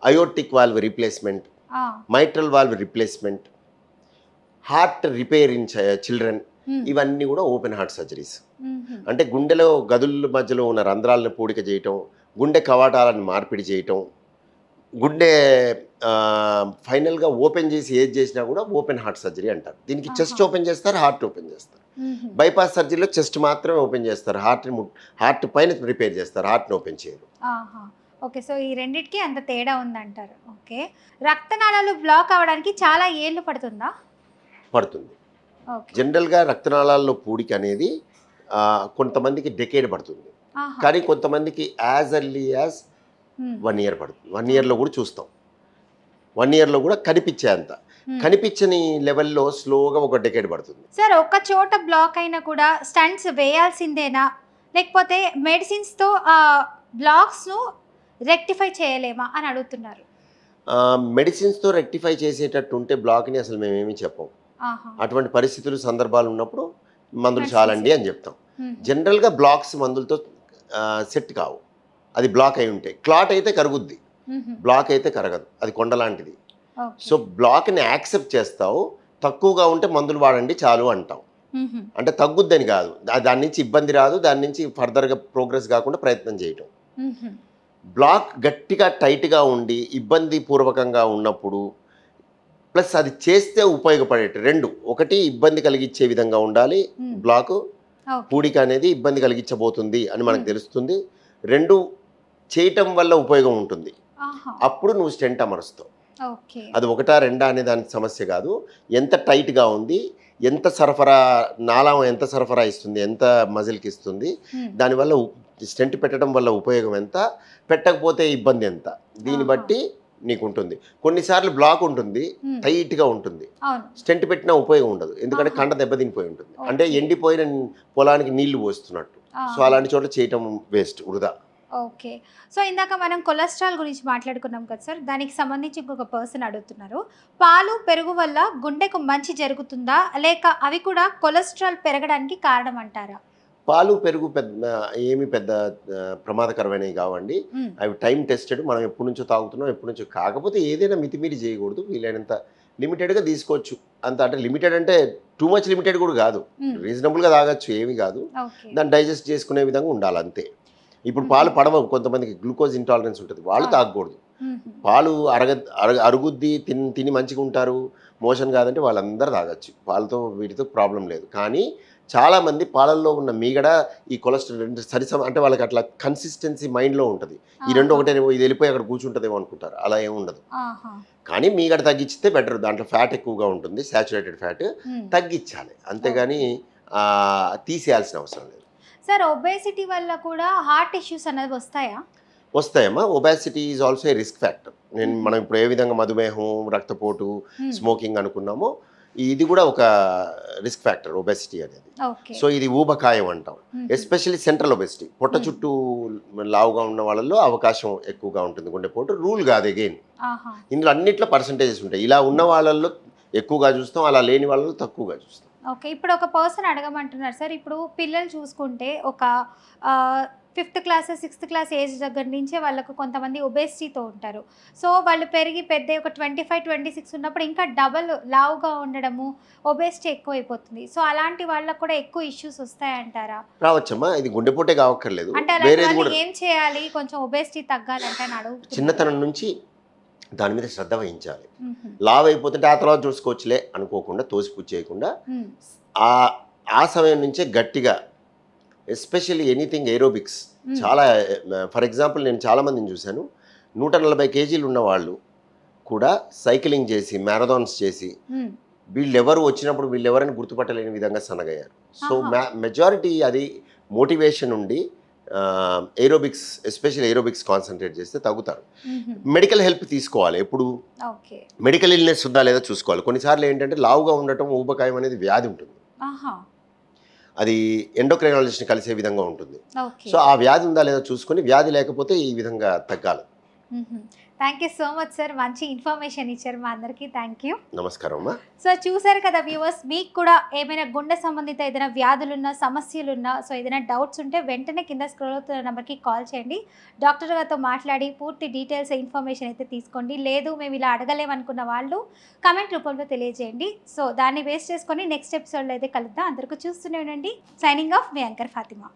aortic valve replacement, mitral valve replacement, heart repair in children, ఇవన్నీ కూడా ఓపెన్ హార్ట్ సర్జరీస్. అంటే గుండెలో గదుల మధ్యలో ఉన్న రంధ్రాలను పూడిక చేయటం, గుండె కవాటాలను మార్పిడి చేయటం, గుండె ఫైనల్గా ఓపెన్ చేసి ఏది చేసినా కూడా ఓపెన్ హార్ట్ సర్జరీ అంటారు. దీనికి చెస్ట్ ఓపెన్ చేస్తారు, హార్ట్ ఓపెన్ చేస్తారు. బైపాస్ సర్జరీలో చెస్ట్ మాత్రమే ఓపెన్ చేస్తారు, హార్ట్ పైన రిపేర్ చేస్తారు, హార్ట్ని ఓపెన్ చేయరు. ఓకే, సో ఈ రెండింటికి అంత తేడా ఉందంటారు. ఓకే, రక్తనాళాలు బ్లాక్ అవ్వడానికి చాలా ఏళ్ళు పడుతుందా? పడుతుంది. జనరల్గా రక్తనాళాల్లో పూడిక అనేది కొంతమందికి డెకేడ్ పడుతుంది, కానీ కొంతమందికి యాజ్ ఎర్లీ యాజ్ 1 year పడుతుంది. 1 yearలో కూడా చూస్తాం, 1 yearలో కూడా కనిపించేంత, కనిపించని లెవెల్లో స్లోగా ఒక డెకేడ్ పడుతుంది. సార్, ఒక చోట బ్లాక్ అయినా కూడా స్టంట్స్ వేయాల్సిందేనా, లేకపోతే మెడిసిన్స్తో బ్లాక్స్ను రెక్టిఫై చేయలేమా అని అడుగుతున్నారు. మెడిసిన్స్తో రెక్టిఫై చేసేటట్టు ఉంటే బ్లాక్ని అసలు మేమేమి చెప్పం. అటువంటి పరిస్థితులు సందర్భాలు ఉన్నప్పుడు మందులు చాలండి అని చెప్తాం. జనరల్గా బ్లాక్స్ మందులతో సెట్ కావు, అది బ్లాక్ అయి ఉంటాయి. క్లాట్ అయితే కరుగుద్ది, బ్లాక్ అయితే కరగదు, అది కొండ లాంటిది. సో బ్లాక్ని యాక్సెప్ట్ చేస్తావు, తక్కువగా ఉంటే మందులు వాడండి చాలు అంటాం. అంటే తగ్గుద్దని కాదు, దాని నుంచి ఇబ్బంది రాదు, దాని నుంచి ఫర్దర్గా ప్రోగ్రెస్ కాకుండా ప్రయత్నం చేయటం. బ్లాక్ గట్టిగా టైట్గా ఉండి ఇబ్బంది పూర్వకంగా ఉన్నప్పుడు ప్లస్ అది చేస్తే ఉపయోగపడేటి రెండు, ఒకటి ఇబ్బంది కలిగించే విధంగా ఉండాలి, బ్లాక్ పూడిక అనేది ఇబ్బంది కలిగించబోతుంది అని మనకు తెలుస్తుంది, రెండు చేయటం వల్ల ఉపయోగం ఉంటుంది, అప్పుడు నువ్వు స్టెంట్ అమరుస్తావు. అది ఒకటా రెండా అనే దానికి సమస్య కాదు, ఎంత టైట్గా ఉంది, ఎంత సరఫరా నాళం ఎంత సరఫరా ఇస్తుంది, ఎంత మజిల్కి ఇస్తుంది, దానివల్ల స్టెంట్ పెట్టడం వల్ల ఉపయోగం ఎంత, పెట్టకపోతే ఇబ్బంది ఎంత, దీన్ని బట్టి నీకు ఉంటుంది. కొన్నిసార్లు బ్లాక్ ఉంటుంది, టైట్గా ఉంటుంది, స్టెంట్ పెట్టినా ఉపయోగం ఉండదు, ఎందుకంటే కండ దెబ్బతినిపోయి ఉంటుంది, అంటే ఎండిపోయిన పొలానికి నీళ్లు పోస్తున్నట్టు. సో అలాంటి చోట్ల చేయటం వేస్ట్, వృధా. ఓకే, సో ఇందాక మనం కొలెస్ట్రాల్ గురించి మాట్లాడుకున్నాం కదా సార్, దానికి సంబంధించి ఇంకొక పర్సన్ అడుగుతున్నారు, పాలు పెరుగు వల్ల గుండెకు మంచి జరుగుతుందా, లేక అవి కూడా కొలెస్ట్రాల్ పెరగడానికి కారణం అంటారా? పాలు పెరుగు ఏమి పెద్ద ప్రమాదకరమైనవి కావండి, అవి టైం టెస్టెడ్, మనం ఎప్పటి నుంచో తాగుతున్నాం, ఎప్పటి నుంచో. కాకపోతే ఏదైనా మితిమీరి చేయకూడదు, వీలైనంత లిమిటెడ్గా తీసుకోవచ్చు. అంత అంటే లిమిటెడ్ అంటే టూ మచ్ లిమిటెడ్ కూడా కాదు, రీజనబుల్గా తాగొచ్చు, ఏమి కాదు, దాన్ని డైజెస్ట్ చేసుకునే విధంగా ఉండాలి అంతే. ఇప్పుడు పాలు పడవవు, కొంతమందికి గ్లూకోజ్ ఇంటాలరెన్స్ ఉంటుంది, వాళ్ళు తాగకూడదు. పాలు అరుగుద్ది, తిని మంచిగా ఉంటారు, మోషన్ కాదంటే వాళ్ళందరూ తాగొచ్చు, పాలతో వీటితో ప్రాబ్లం లేదు. కానీ చాలామంది పాలల్లో ఉన్న మీగడ ఈ కొలెస్ట్రాల్ రెండు అంటే వాళ్ళకి అట్లా కన్సిస్టెన్సీ మైండ్లో ఉంటుంది, ఈ రెండు ఒకటేమో, ఇది వెళ్ళిపోయి అక్కడ కూర్చుంటుందేమో అనుకుంటారు, అలా ఏమి ఉండదు. కానీ మీగడ తగ్గించితే బెటర్, దాంట్లో ఫ్యాట్ ఎక్కువగా ఉంటుంది, సాచురేటెడ్ ఫ్యాట్, తగ్గించాలి, అంతేగాని తీసేయాల్సిన అవసరం లేదు. సార్, ఒబేసిటీ వల్ల కూడా హార్ట్ ఇష్యూస్ అనేది వస్తాయా? వస్తాయమ్మా. Obesity is also a risk factor. మనం ఇప్పుడు ఏ విధంగా మధుమేహం, రక్తపోటు, స్మోకింగ్ అనుకున్నామో, ఇది కూడా ఒక రిస్క్ ఫ్యాక్టర్ ఒబేసిటీ అనేది. సో ఇది ఊబకాయం అంటాం, ఎస్పెషల్లీ సెంట్రల్ ఒబేసిటీ, పొట్ట చుట్టూ లావుగా ఉన్న వాళ్ళలో అవకాశం ఎక్కువగా ఉంటుంది గుండెపోటు. రూల్ కాదు, అగైన్ ఇందులో అన్నిట్లో పర్సంటేజెస్ ఉంటాయి, ఇలా ఉన్న వాళ్ళల్లో ఎక్కువగా చూస్తాం, అలా లేని వాళ్ళలో తక్కువగా చూస్తాం. ఓకే, ఇప్పుడు ఒక పర్సన్ అడగమంటున్నారు సార్, ఇప్పుడు పిల్లలు చూసుకుంటే ఒక 5th class 6th class age దగ్గర నుంచే వాళ్ళకు కొంతమంది ఒబేసిటీతో ఉంటారు. సో వాళ్ళు పెరిగి పెద్ద ఒక 25, 26 ఉన్నప్పుడు ఇంకా డబల్ లావుగా ఉండడము, ఒబేసిటీ ఎక్కువైపోతుంది. సో అలాంటి వాళ్ళకు కూడా ఎక్కువ ఇష్యూస్ వస్తాయంటారా? రావచ్చమ్మా, ఇది గుండెపోటే కావక్కర్లేదు, అంటే అలాంటి వేరేది వాళ్ళు కూడా. ఏం చేయాలి కొంచెం ఒబేసిటీ తగ్గాలంటే అని అడుగుతున్నారు. చిన్నతనం నుంచి దాని మీద శ్రద్ధ వహించాలి. మ్మ్. లావ్ అయిపోతుంటే ఆ తర్వాత చూసుకోవచ్చులే అనుకోకుండా, తోసిపుచ్చి చేయకుండా మ్మ్. ఆ సమయం నుంచే గట్టిగా, ఎస్పెషల్లీ ఎనీథింగ్ ఏరోబిక్స్. మ్మ్. చాలా, ఫర్ ఎగ్జాంపుల్ నేను చాలామందిని చూశాను, 140 కేజీలు ఉన్న వాళ్ళు కూడా సైక్లింగ్ చేసి, మ్యారథాన్స్ చేసి, మ్మ్. వీళ్ళెవరు వచ్చినప్పుడు వీళ్ళెవరని గుర్తుపట్టలేని విధంగా సన్నగయ్యారు. సో ఆహా. మెజారిటీ అది మోటివేషన్ ఉండి ఏరోబిక్స్, ఎస్పెషల్ ఏరోబిక్స్ కాన్సన్ట్రేట్ చేస్తే తగ్గుతారు. మ్మ్. మెడికల్ హెల్ప్ తీసుకోవాలి. ఎప్పుడు ఓకే. మెడికల్ ఇల్నెస్ ఉందా లేదా చూసుకోవాలి. కొన్నిసార్లు ఏంటంటే లావుగా ఉండటం, ఊబకాయం అనేది వ్యాధి ఉంటుంది, ఆహా. అది ఎండోక్రైనాలజిస్ట్ని కలిసే విధంగా ఉంటుంది. ఓకే. సో ఆ వ్యాధి ఉందా లేదా చూసుకొని, వ్యాధి లేకపోతే ఈ విధంగా తగ్గాలి. Thank you so much sir, మంచి ఇన్ఫర్మేషన్ ఇచ్చారు మా అందరికీ. Thank you. నమస్కారం అమ్మా. సో చూసారు కదా వ్యూవర్స్, మీకు కూడా ఏమైనా గుండె సంబంధిత ఏదైనా వ్యాధులున్నా, సమస్యలున్నా, సో ఏదైనా డౌట్స్ ఉంటే వెంటనే కింద స్క్రోల్ అవుతున్న నెంబర్కి కాల్ చేయండి. డాక్టర్ గారితో మాట్లాడి పూర్తి డీటెయిల్స్ ఇన్ఫర్మేషన్ అయితే తీసుకోండి. లేదు మేము ఇలా అడగలేమనుకున్న వాళ్ళు కమెంట్ రూపంలో తెలియజేయండి. సో దాన్ని బేస్ చేసుకొని నెక్స్ట్ ఎపిసోడ్లో అయితే కలుద్దాం. అందరికీ చూస్తూనే ఉండండి. సైనింగ్ ఆఫ్, మీ యాంకర్ ఫాతిమా.